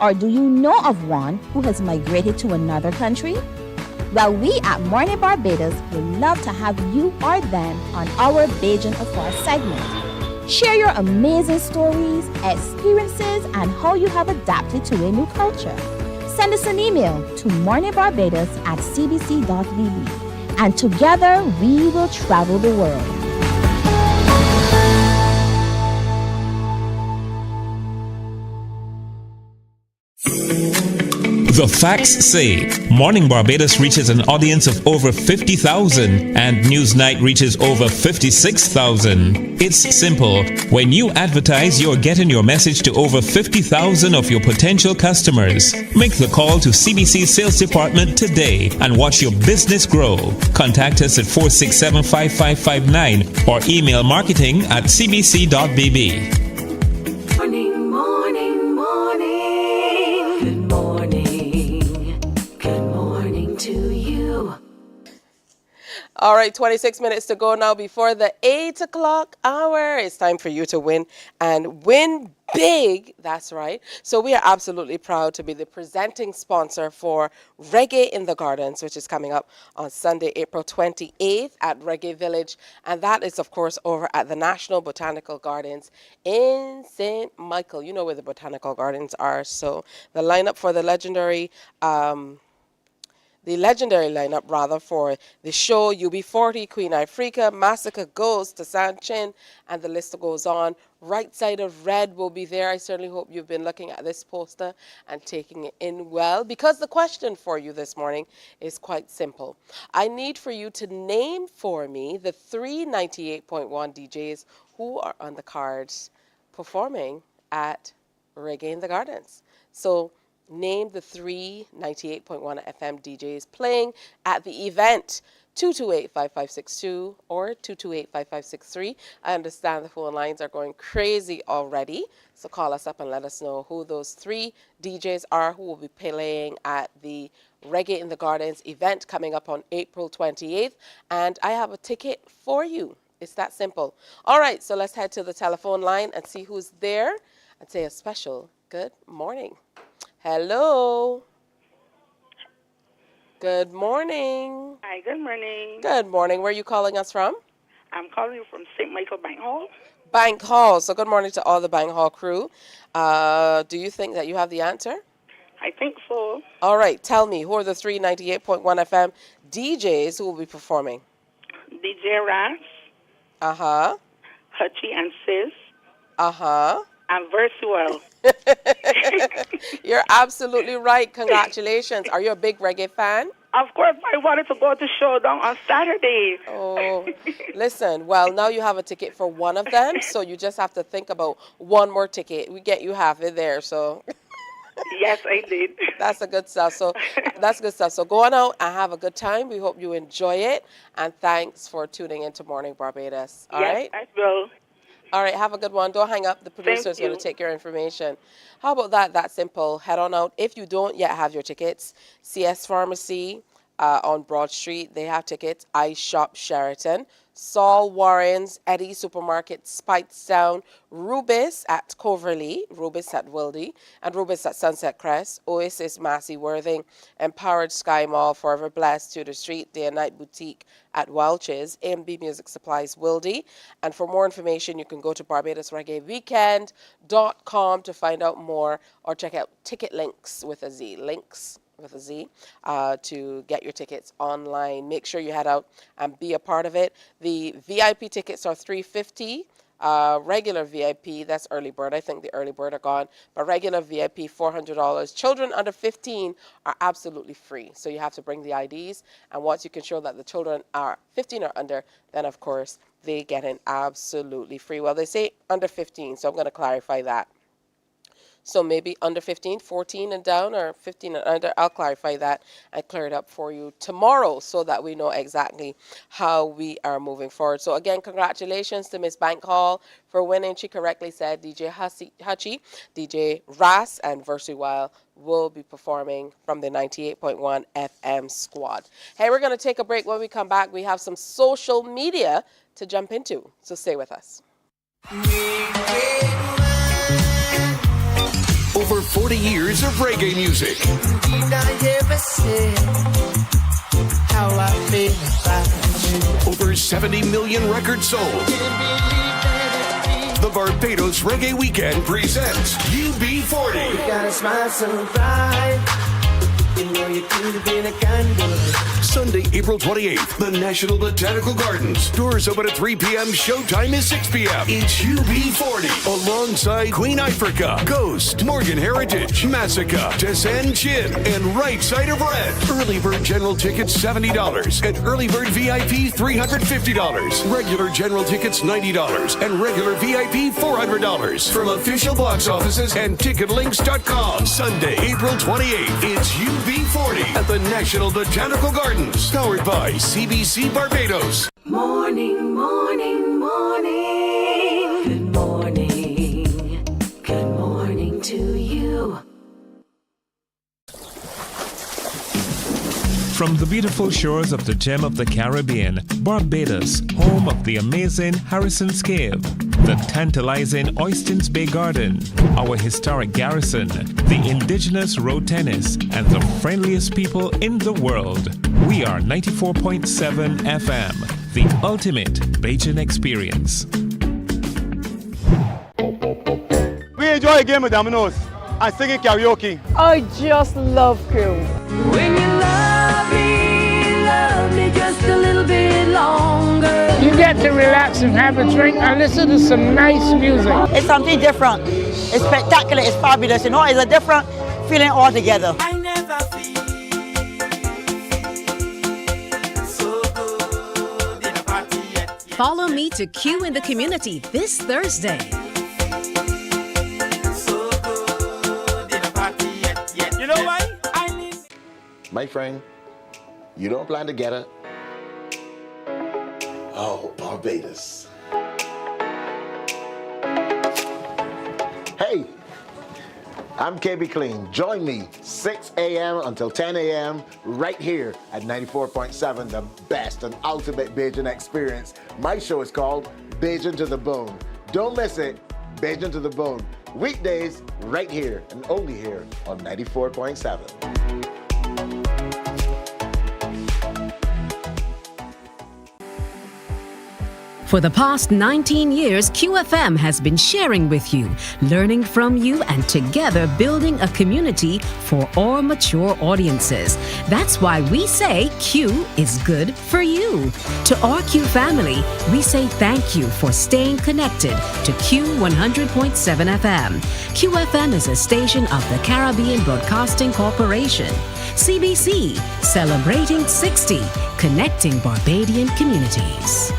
Or do you know of one who has migrated to another country? Well, we at Mornin Barbados would love to have you or them on our Bajan Affair segment. Share your amazing stories, experiences, and how you have adapted to a new culture. Send us an email to morninbarbados@cbc.bb. And together we will travel the world. The facts say Morning Barbados reaches an audience of over 50,000 and Newsnight reaches over 56,000. It's simple. When you advertise, you're getting your message to over 50,000 of your potential customers. Make the call to CBC Sales Department today and watch your business grow. Contact us at 467-5559 or email marketing@cbc.bb. Morning, morning, morning. Good morning. Good morning to you. All right, 26 minutes to go now before the 8 o'clock hour. It's time for you to win and win big. That's right. So we are absolutely proud to be the presenting sponsor for Reggae in the Gardens, which is coming up on Sunday, April 28th at Reggae Village. And that is, of course, over at the National Botanical Gardens in St. Michael. You know where the Botanical Gardens are. So the lineup for the legendary lineup for the show, UB40, Queen Ifrica, Massacre Goes to San Chin, and the list goes on. Right Side of Red will be there. I certainly hope you've been looking at this poster and taking it in well, because the question for you this morning is quite simple. I need for you to name for me the 3 98.1 DJs who are on the cards performing at Reggae in the Gardens. So name the 3 98.1 FM DJs playing at the event. 228-5562 or 228-5563. I understand the phone lines are going crazy already, so call us up and let us know who those 3 DJs are who will be playing at the Reggae in the Gardens event coming up on April 28th, and I have a ticket for you. It's that simple. All right, so let's head to the telephone line and see who's there and say a special good morning. Hello. Good morning. Hi, good morning. Good morning. Where are you calling us from? I'm calling you from St. Michael Bank Hall. Bank Hall. So good morning to all the Bank Hall crew. Do you think that you have the answer? I think so. All right. Tell me, who are the 3 98.1 FM DJs who will be performing? DJ Ras. Uh-huh. Hutchie and Sis. Uh-huh. And Versuel. You're absolutely right. Congratulations. Are you a big reggae fan? Of course, I wanted to go to Showdown on Saturday. Oh, listen. Well, now you have a ticket for one of them, so you just have to think about one more ticket. We get you half it there, so. Yes, I did. That's a good stuff. So that's good stuff. So go on out and have a good time. We hope you enjoy it, and thanks for tuning into Morning Barbados. All right? Yes, I will. All right, have a good one. Don't hang up. The producer is going to take your information. How about that? That simple. Head on out. If you don't yet have your tickets, CS Pharmacy on Broad Street, they have tickets. Ice Shop Sheraton, Saul Warren's, Eddie Supermarket, Speightstown, Rubis at Coverley, Rubis at Wildy, and Rubis at Sunset Crest, Oasis Massey Worthing, Empowered Sky Mall, Forever Blessed, Tudor Street, Day and Night Boutique at Welch's, AMB Music Supplies Wildy. And for more information, you can go to BarbadosReggaeWeekend.com to find out more, or check out Ticket Links with a Z, to get your tickets online. Make sure you head out and be a part of it. The VIP tickets are $350 Regular VIP, that's early bird. I think the early bird are gone. But regular VIP, $400. Children under 15 are absolutely free. So you have to bring the IDs. And once you can show that the children are 15 or under, then of course they get in absolutely free. Well, they say under 15, so I'm going to clarify that. So maybe under 15, 14 and down, or 15 and under. I'll clarify that and clear it up for you tomorrow so that we know exactly how we are moving forward. So again, congratulations to Miss Bank Hall for winning. She correctly said DJ Hachi, DJ Ras, and Versuile will be performing from the 98.1 FM squad. Hey, we're going to take a break. When we come back, we have some social media to jump into. So stay with us. Over 40 years of reggae music. Over 70 million records sold. The Barbados Reggae Weekend presents UB40. You gotta smile so bright. You know you could have been a candle. Sunday, April 28th, the National Botanical Gardens. Doors open at 3 p.m. Showtime is 6 p.m. It's UB40 alongside Queen Africa, Ghost, Morgan Heritage, Massacre, Tessan Chin, and Right Side of Red. Early bird general tickets $70 and early bird VIP $350. Regular general tickets $90 and regular VIP $400 from official box offices and ticketlinks.com. Sunday, April 28th, it's UB40 at the National Botanical Gardens. Powered by CBC Barbados. Morning, morning, morning. Good morning. Good morning to you. From the beautiful shores of the gem of the Caribbean, Barbados, home of the amazing Harrison's Cave, the tantalizing Oystins Bay Garden, our historic garrison, the indigenous road tennis, and the friendliest people in the world. We are 94.7 FM, the ultimate Bajan experience. We enjoy a game of dominoes and singing karaoke. I just love cruise. When you love me just a little bit longer. You get to relax and have a drink and listen to some nice music. It's something different. It's spectacular. It's fabulous. You know, it's a different feeling altogether. I never feel so good in a party yet. Follow me to Q in the Community this Thursday. So good in a party yet. You know why? My friend, you don't plan to get it? Oh, Barbados. Hey, I'm KB Clean. Join me 6 a.m. until 10 a.m. right here at 94.7, the best and ultimate Bajan experience. My show is called Bajan to the Bone. Don't miss it, Bajan to the Bone. Weekdays right here and only here on 94.7. For the past 19 years, QFM has been sharing with you, learning from you, and together building a community for all mature audiences. That's why we say Q is good for you. To our Q family, we say thank you for staying connected to Q 100.7 FM. QFM is a station of the Caribbean Broadcasting Corporation. CBC, celebrating 60, connecting Barbadian communities.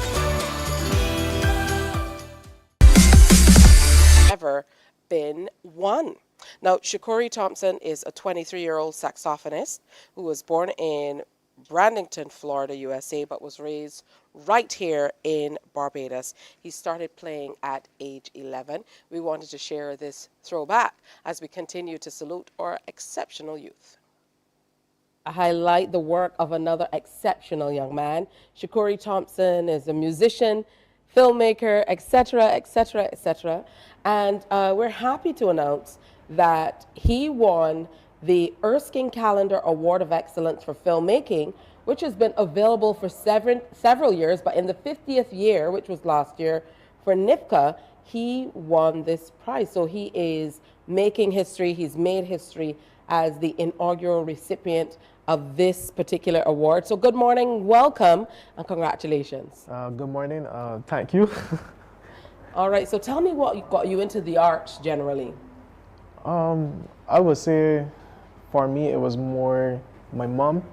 Been won. Now, Shakori Thompson is a 23-year-old saxophonist who was born in Bradenton, Florida, USA, but was raised right here in Barbados. He started playing at age 11. We wanted to share this throwback as we continue to salute our exceptional youth. I highlight the work of another exceptional young man. Shakori Thompson is a musician, filmmaker, etc., etc., etc. And we're happy to announce that he won the Erskine Calendar Award of Excellence for Filmmaking, which has been available for several years, but in the 50th year, which was last year, for NIPCA, he won this prize. So he is making history. He's made history as the inaugural recipient of this particular award. So good morning, welcome, and congratulations. Good morning, thank you. All right, so tell me what got you into the arts generally. I would say for me it was more my mom,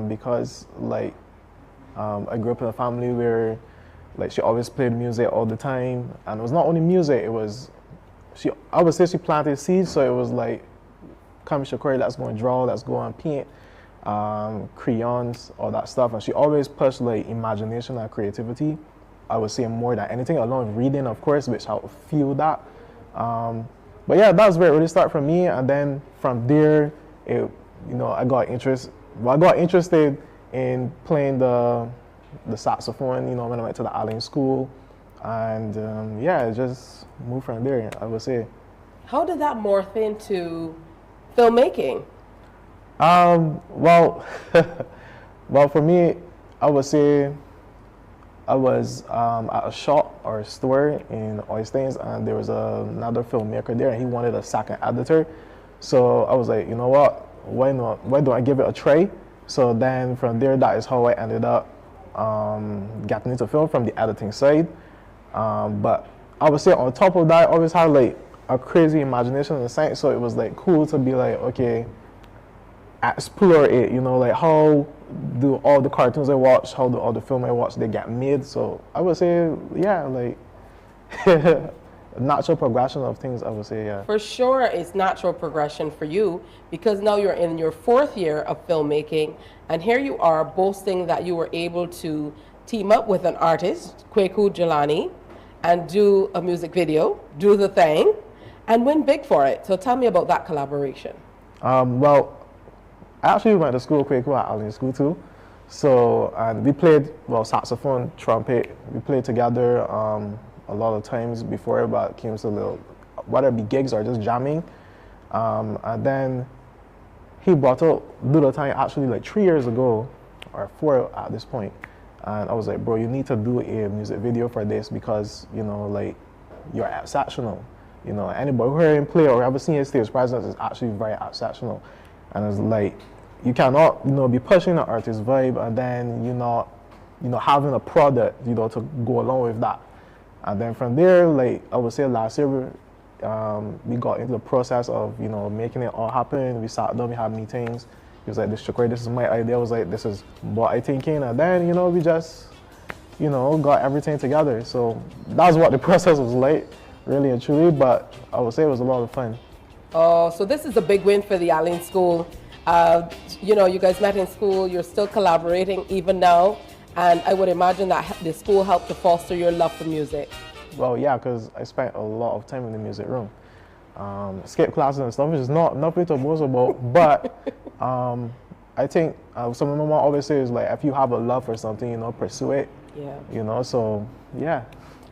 because like I grew up in a family where like she always played music all the time, and it was not only music, it was I would say she planted seeds, so it was like, come Shakori, let's go and draw, let's go and paint, crayons, all that stuff, and she always pushed like imagination and creativity. I would say more than anything, along with reading, of course, which helped fuel that. But yeah, that was where it really started for me, and then from there, I got interested in playing the saxophone, when I went to the Allen School, and it just moved from there, I would say. How did that morph into filmmaking? Well, for me, I would say I was at a shop or a store in Oysteins, and there was another filmmaker there, and he wanted a second editor. So I was like, you know what? Why not? Why don't I give it a try? So then from there, that is how I ended up getting into film from the editing side. But I would say on top of that, I always had like a crazy imagination in the science. So it was like cool to be like, okay, explore it, like how do all the cartoons I watch, how do all the film I watch, they get made. So I would say, yeah, like natural progression of things, I would say, yeah. For sure, it's natural progression for you, because now you're in your 4th year of filmmaking, and here you are boasting that you were able to team up with an artist, Kweku Jelani, and do a music video, do the thing, and win big for it. So tell me about that collaboration. Well, I actually went to school, Kweku, at Allen School too. So, and we played, saxophone, trumpet, we played together a lot of times before, but it came to whether it be gigs or just jamming. And then he brought out Little Time actually like 3 years ago, or 4 at this point. And I was like, bro, you need to do a music video for this, because, like, you're exceptional. Anybody who heard him play or ever seen his stage presence is actually very exceptional. And it's like, you cannot, be pushing the artist vibe and then you're not, having a product, to go along with that. And then from there, like I would say last year, we got into the process of, making it all happen. We sat down, we had meetings. He was like, this is my idea. I was like, this is what I'm thinking. And then, we just, got everything together. So that's what the process was like, really and truly. But I would say it was a lot of fun. Oh, so this is a big win for the Allen School. You guys met in school, you're still collaborating even now, and I would imagine that the school helped to foster your love for music. Well, yeah, because I spent a lot of time in the music room. Skip classes and stuff, which is nothing to boast about, but I think some of my mom always says, like, if you have a love for something, pursue it. Yeah. So, yeah.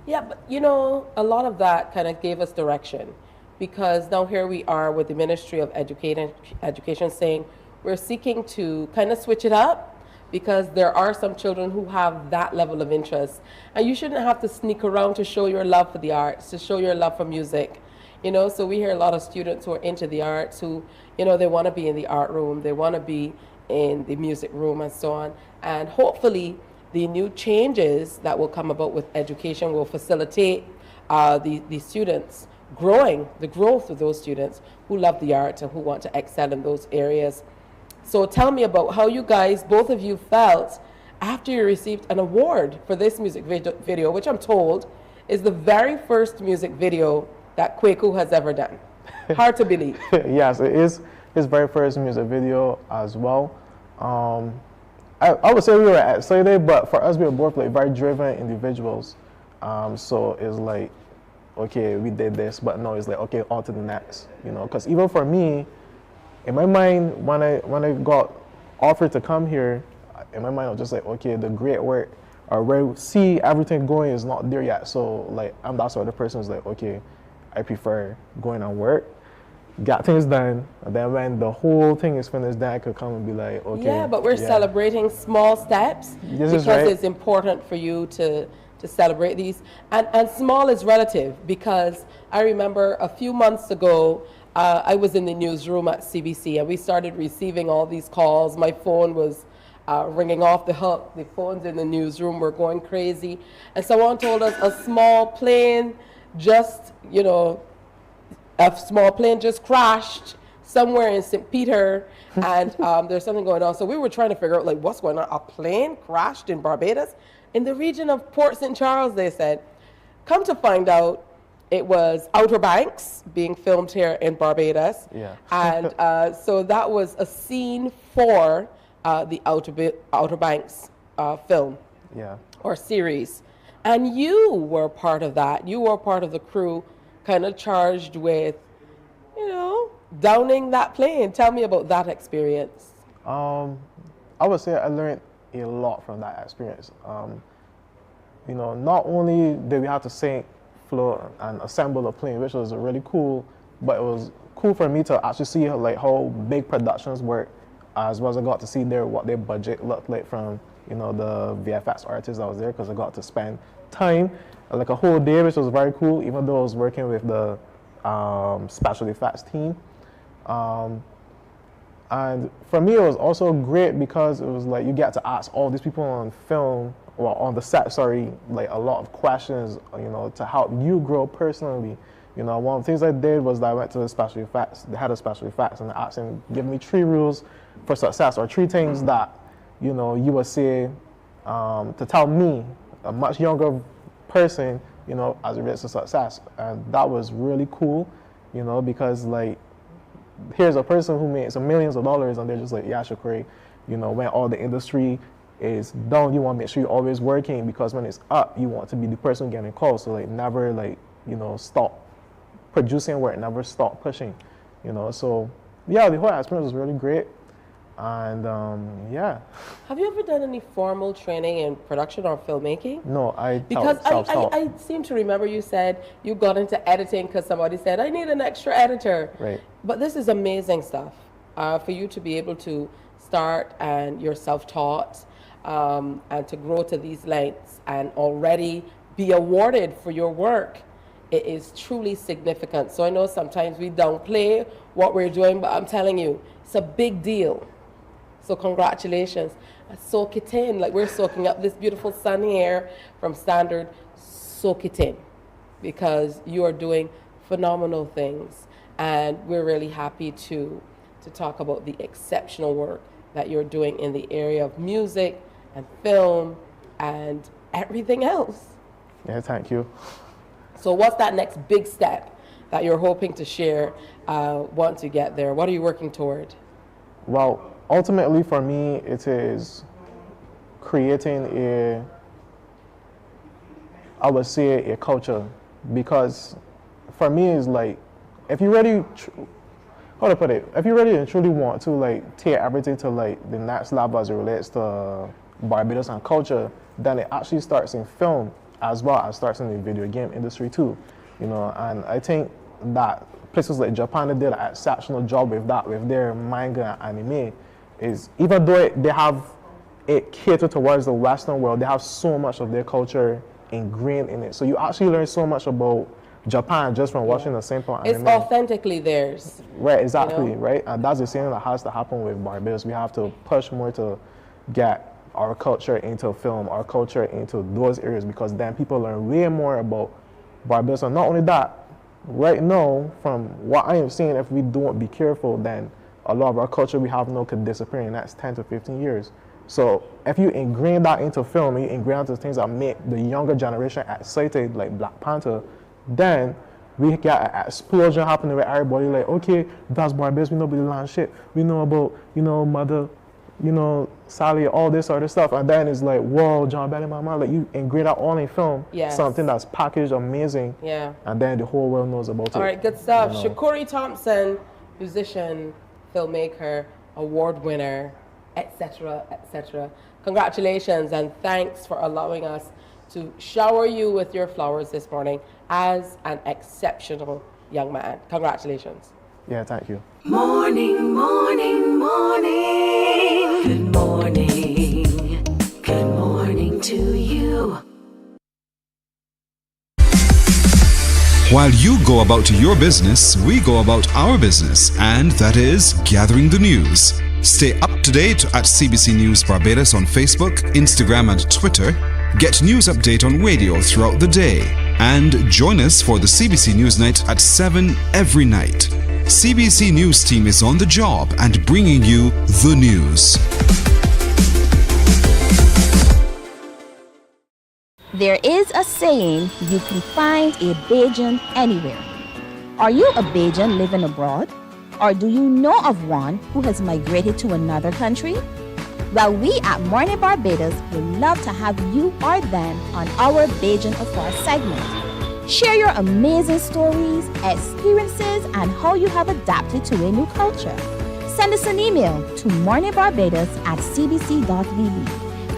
Yeah, but a lot of that kind of gave us direction. Because now here we are with the Ministry of Education saying we're seeking to kind of switch it up, because there are some children who have that level of interest. And you shouldn't have to sneak around to show your love for the arts, to show your love for music. So we hear a lot of students who are into the arts who, they want to be in the art room, they want to be in the music room and so on. And hopefully the new changes that will come about with education will facilitate the students the growth of those students who love the arts and who want to excel in those areas. So tell me about how you guys, both of you, felt after you received an award for this music video, which I'm told is the very first music video that Kweku has ever done. Hard to believe. Yes, it is his very first music video as well. I would say we were excited, but for us, we were both like very driven individuals. So it's like, okay, we did this, but no, it's like, okay, on to the next, because even for me, in my mind, when I got offered to come here, in my mind, I was just like, okay, the great work, or where we see everything going is not there yet. So like, I'm that sort of person who's like, okay, I prefer going and work, get things done, and then when the whole thing is finished, then I could come and be like, okay. Yeah, but we're celebrating small steps, because it's important for you to celebrate these. And small is relative, because I remember a few months ago, I was in the newsroom at CBC and we started receiving all these calls. My phone was ringing off the hook. The phones in the newsroom were going crazy. And someone told us a small plane just crashed somewhere in St. Peter, and there's something going on. So we were trying to figure out, like, what's going on? A plane crashed in Barbados? In the region of Port St. Charles, they said. Come to find out, it was Outer Banks being filmed here in Barbados. Yeah. And so that was a scene for the Outer Banks film or series. And you were part of that. You were part of the crew kind of charged with, downing that plane. Tell me about that experience. I would say I learned a lot from that experience. Not only did we have to sink, float, and assemble a plane, which was really cool, but it was cool for me to actually see how big productions work, as well as I got to see what their budget looked like from the VFX artists that was there, because I got to spend time, like a whole day, which was very cool, even though I was working with the special effects team. And for me, it was also great because it was like you get to ask all these people on film, or on the set, like a lot of questions, to help you grow personally. One of the things I did was that I went to the special effects, the head of special effects, and I asked him, give me 3 rules for success, or 3 things that, you would say to tell me, a much younger person, as it relates to success. And that was really cool, because like, here's a person who makes millions of dollars, and they're just like, yeah, Shakuri, when all the industry is down, you want to make sure you're always working, because when it's up, you want to be the person getting calls. So like, never stop producing work, never stop pushing, So yeah, the whole experience was really great. And yeah. Have you ever done any formal training in production or filmmaking? No, because I seem to remember you said you got into editing because somebody said, I need an extra editor. Right. But this is amazing stuff for you to be able to start, and you're self-taught, and to grow to these lengths and already be awarded for your work. It is truly significant. So I know sometimes we downplay what we're doing, but I'm telling you, it's a big deal. So congratulations. Soak it in, like we're soaking up this beautiful sunny air from Standard. Soak it in, because you are doing phenomenal things. And we're really happy to talk about the exceptional work that you're doing in the area of music and film and everything else. Yeah, thank you. So what's that next big step that you're hoping to share once you get there? What are you working toward? Well, ultimately for me, it is creating I would say a culture, because for me it's like, if you really, how to put it, if you really and truly want to like take everything to like the next level as it relates to Barbados and culture, then it actually starts in film as well as starts in the video game industry too, and I think that places like Japan did an exceptional job with that, with their manga and anime. Is even though they have it catered towards the Western world, they have so much of their culture ingrained in it. So you actually learn so much about Japan just from watching the simple anime. It's authentically theirs. Right, exactly, right? And that's the same that has to happen with Barbados. We have to push more to get our culture into film, our culture into those areas, because then people learn way more about Barbados. And not only that, right now, from what I am seeing, if we don't be careful, then a lot of our culture we have now could disappear in the next 10 to 15 years. So if you ingrain that into film, you ingrain into things that make the younger generation excited, like Black Panther, then we get an explosion happening with everybody like, okay, that's Barbados, we know about the land shit, we know about, Mother, Sally, all this other stuff, and then it's like, whoa, John Belly Mama, like you ingrain that all in film, something that's packaged amazing, and then the whole world knows about it. All right, good stuff. Shakuri Thompson, musician, filmmaker, award winner, etc., etc. Congratulations, and thanks for allowing us to shower you with your flowers this morning as an exceptional young man. Congratulations. Yeah, thank you. Morning, morning, morning. Good morning. Good morning to you. While you go about your business, we go about our business, and that is gathering the news. Stay up to date at CBC News Barbados on Facebook, Instagram, and Twitter. Get news update on radio throughout the day. And join us for the CBC News Night at 7 every night. CBC News team is on the job and bringing you the news. There is a saying, you can find a Bajan anywhere. Are you a Bajan living abroad? Or do you know of one who has migrated to another country? Well, we at Mornin Barbados would love to have you or them on our Bajan Afar segment. Share your amazing stories, experiences, and how you have adapted to a new culture. Send us an email to morninbarbados@cbc.vb.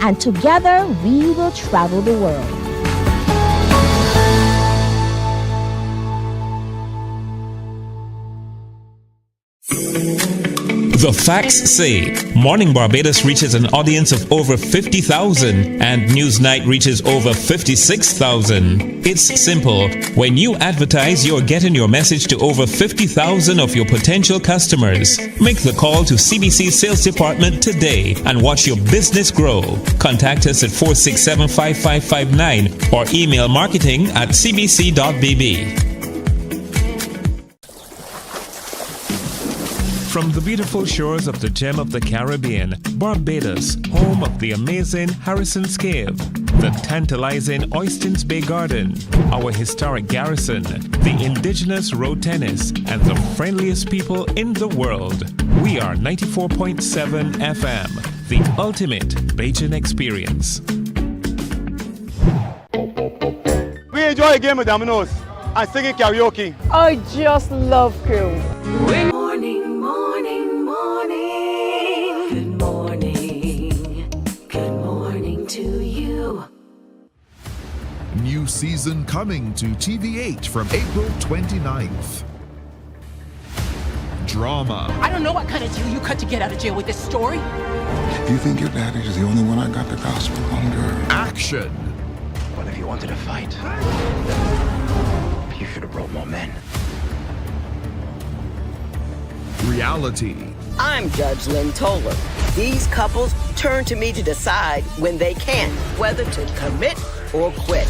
And together we will travel the world. The facts say Morning Barbados reaches an audience of over 50,000 and Newsnight reaches over 56,000. It's simple. When you advertise, you're getting your message to over 50,000 of your potential customers. Make the call to CBC Sales Department today and watch your business grow. Contact us at 467-5559 or email marketing@cbc.bb. From the beautiful shores of the gem of the Caribbean, Barbados, home of the amazing Harrison's Cave, the tantalizing Oystins Bay Garden, our historic garrison, the indigenous road tennis, and the friendliest people in the world. We are 94.7 FM, the ultimate Bajan experience. We enjoy a game of dominoes and singing karaoke. I just love cruise. Morning, morning, morning. Good morning. Good morning to you. New season coming to TV8 from April 29th. Drama. I don't know what kind of deal you cut to get out of jail with this story. You think your daddy is the only one I got the gospel under? Action. Well, if you wanted to fight, you should have brought more men. Reality. I'm Judge Lynn Toller. These couples turn to me to decide when they can, whether to commit or quit.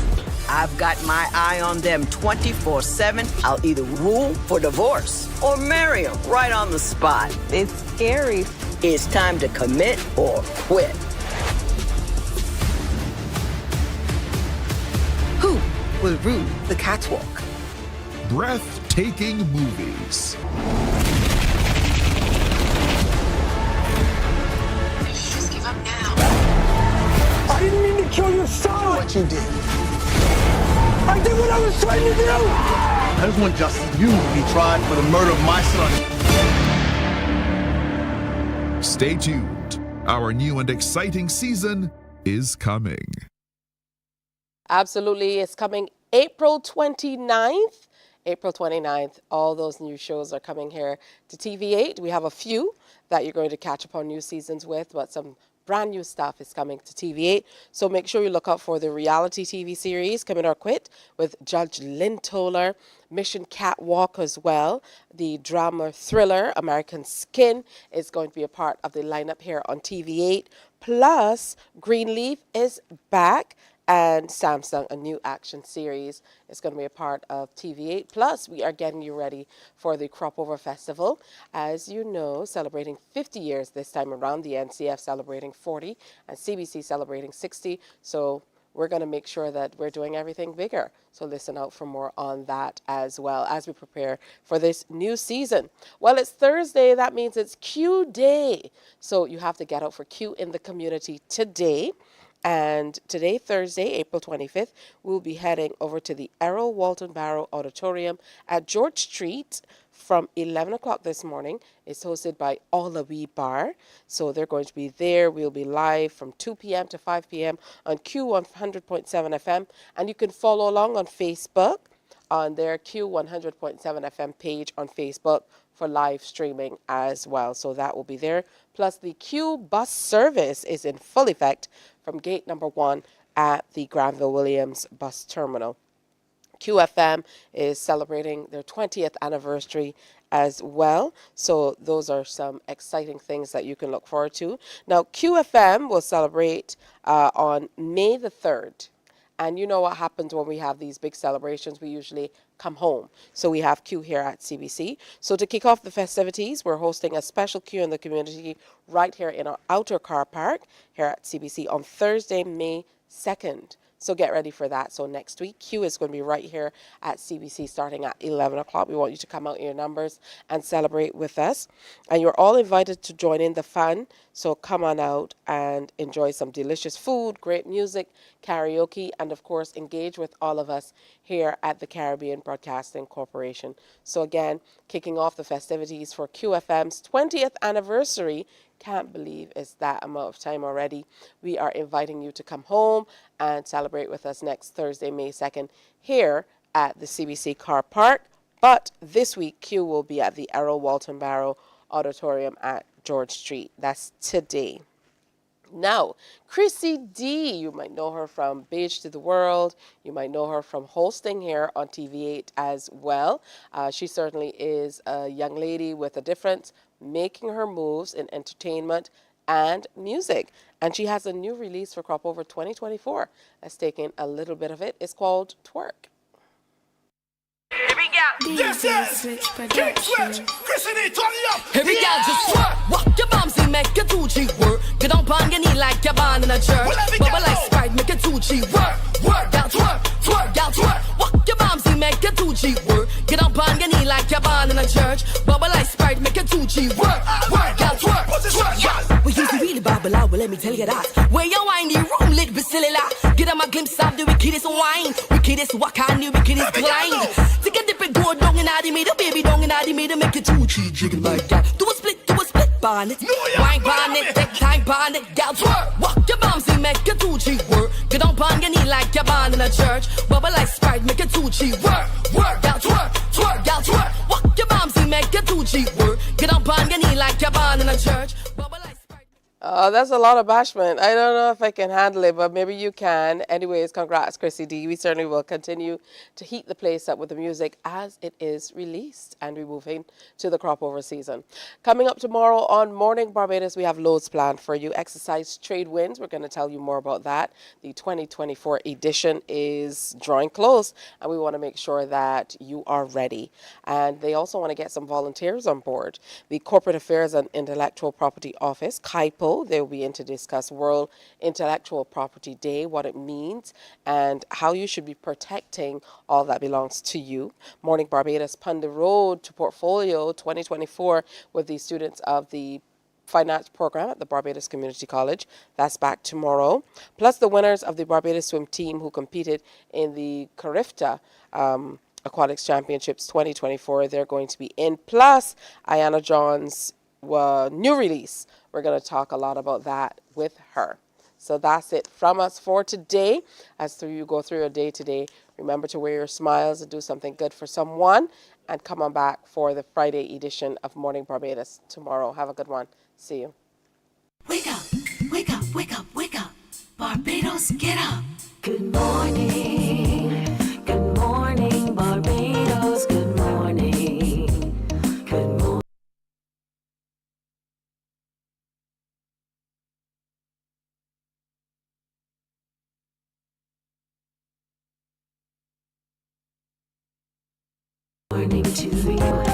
I've got my eye on them 24/7. I'll either rule for divorce or marry them right on the spot. It's scary. It's time to commit or quit. Who will rule the catwalk? Breathtaking movies. I didn't mean to kill your son. What you did. I did what I was trying to do. I just want justice. You will be tried for the murder of my son. Stay tuned. Our new and exciting season is coming. Absolutely. It's coming April 29th. April 29th, all those new shows are coming here to TV8. We have a few that you're going to catch up on new seasons with, but some brand new stuff is coming to TV8. So make sure you look out for the reality TV series, Commit or Quit, with Judge Lynn Toller, Mission Catwalk as well. The drama thriller, American Skin, is going to be a part of the lineup here on TV8. Plus, Greenleaf is back. And Samsung, a new action series, is going to be a part of TV8. Plus, we are getting you ready for the Crop Over Festival. As you know, celebrating 50 years this time around, the NCF celebrating 40 and CBC celebrating 60. So we're going to make sure that we're doing everything bigger. So listen out for more on that as well as we prepare for this new season. Well, it's Thursday. That means it's Q Day. So you have to get out for Q in the community today. And today, Thursday, April 25th, we'll be heading over to the Errol Walton Barrow Auditorium at George Street from 11 o'clock this morning. It's hosted by Olawi Bar. So they're going to be there. We'll be live from 2 p.m. to 5 p.m. on Q100.7 FM. And you can follow along on Facebook on their Q100.7 FM page on Facebook for live streaming as well. So that will be there. Plus, the Q bus service is in full effect from gate number 1 at the Granville Williams bus terminal. QFM is celebrating their 20th anniversary as well. So those are some exciting things that you can look forward to. Now, QFM will celebrate on May the 3rd. And you know what happens when we have these big celebrations? We usually come home. So we have Q here at CBC. So to kick off the festivities, we're hosting a special Q in the community right here in our outer car park here at CBC on Thursday, May 2nd. So get ready for that. So next week, Q is going to be right here at CBC starting at 11 o'clock. We want you to come out in your numbers and celebrate with us. And you're all invited to join in the fun. So come on out and enjoy some delicious food, great music, karaoke, and of course, engage with all of us here at the Caribbean Broadcasting Corporation. So again, kicking off the festivities for QFM's 20th anniversary. Can't believe it's that amount of time already. We are inviting you to come home and celebrate with us next Thursday, May 2nd, here at the CBC Car Park. But this week, Q will be at the Errol Walton Barrow Auditorium at George Street. That's today. Now, Chrissy D, you might know her from Beige to the World. You might know her from hosting here on TV8 as well. She certainly is a young lady with a difference, making her moves in entertainment and music. And she has a new release for Crop Over 2024. Let's take in a little bit of it. It's called Twerk. Here we go. This is Kick Switch. Chrissy D, turn it up. Here we go, just twerk. Walk your bums and make your Tucci work. Get on on your knee like you're born in a church. Bubble like Sprite, make your Tucci work. Work, y'all twerk, twerk, y'all twerk. Walk your bums and make your Tucci work. Get on your knee like you're born in a church. Bubble like Sprite, make your Tucci work. Work, y'all twerk, twerk. We used to really bubble out, but let me tell you that. Where you whiny room lit with silly la. Get on my glimpse of the wickedest wine. Wickedest wakani, wickedest blind. To get dip and go down and out me, the baby down and out me, to make it Tucci jiggle like that. Do a split on it. Wine on it, take time on it, gal twerk. Walk your bums and make your Tucci work. Get on your knee like you're born in a church. Bubble like Sprite, make your Tucci work. Work, gal twerk, twerk, gal twerk. Walk your bums and make your Tucci work. Get on your knee like you're born in a church. Bubble like that's a lot of bashment. I don't know if I can handle it, but maybe you can. Anyways, congrats, Chrissy D. We certainly will continue to heat the place up with the music as it is released and we move into the crop over season. Coming up tomorrow on Morning Barbados, we have loads planned for you. Exercise trade winds. We're going to tell you more about that. The 2024 edition is drawing close, and we want to make sure that you are ready. And they also want to get some volunteers on board. The Corporate Affairs and Intellectual Property Office, CAIPO, they will be in to discuss World Intellectual Property Day, what it means, and how you should be protecting all that belongs to you. Morning Barbados Pun the Road to Portfolio 2024 with the students of the finance program at the Barbados Community College. That's back tomorrow. Plus the winners of the Barbados swim team who competed in the CARIFTA Aquatics Championships 2024. They're going to be in. Plus Ayana John's new release. We're going to talk a lot about that with her. So that's it from us for today. As you go through your day today, remember to wear your smiles and do something good for someone. And come on back for the Friday edition of Morning Barbados tomorrow. Have a good one. See you. Wake up, wake up, wake up, wake up. Barbados, get up. Good morning. Good morning, Barbados. Good morning. Good morning. Morning to you.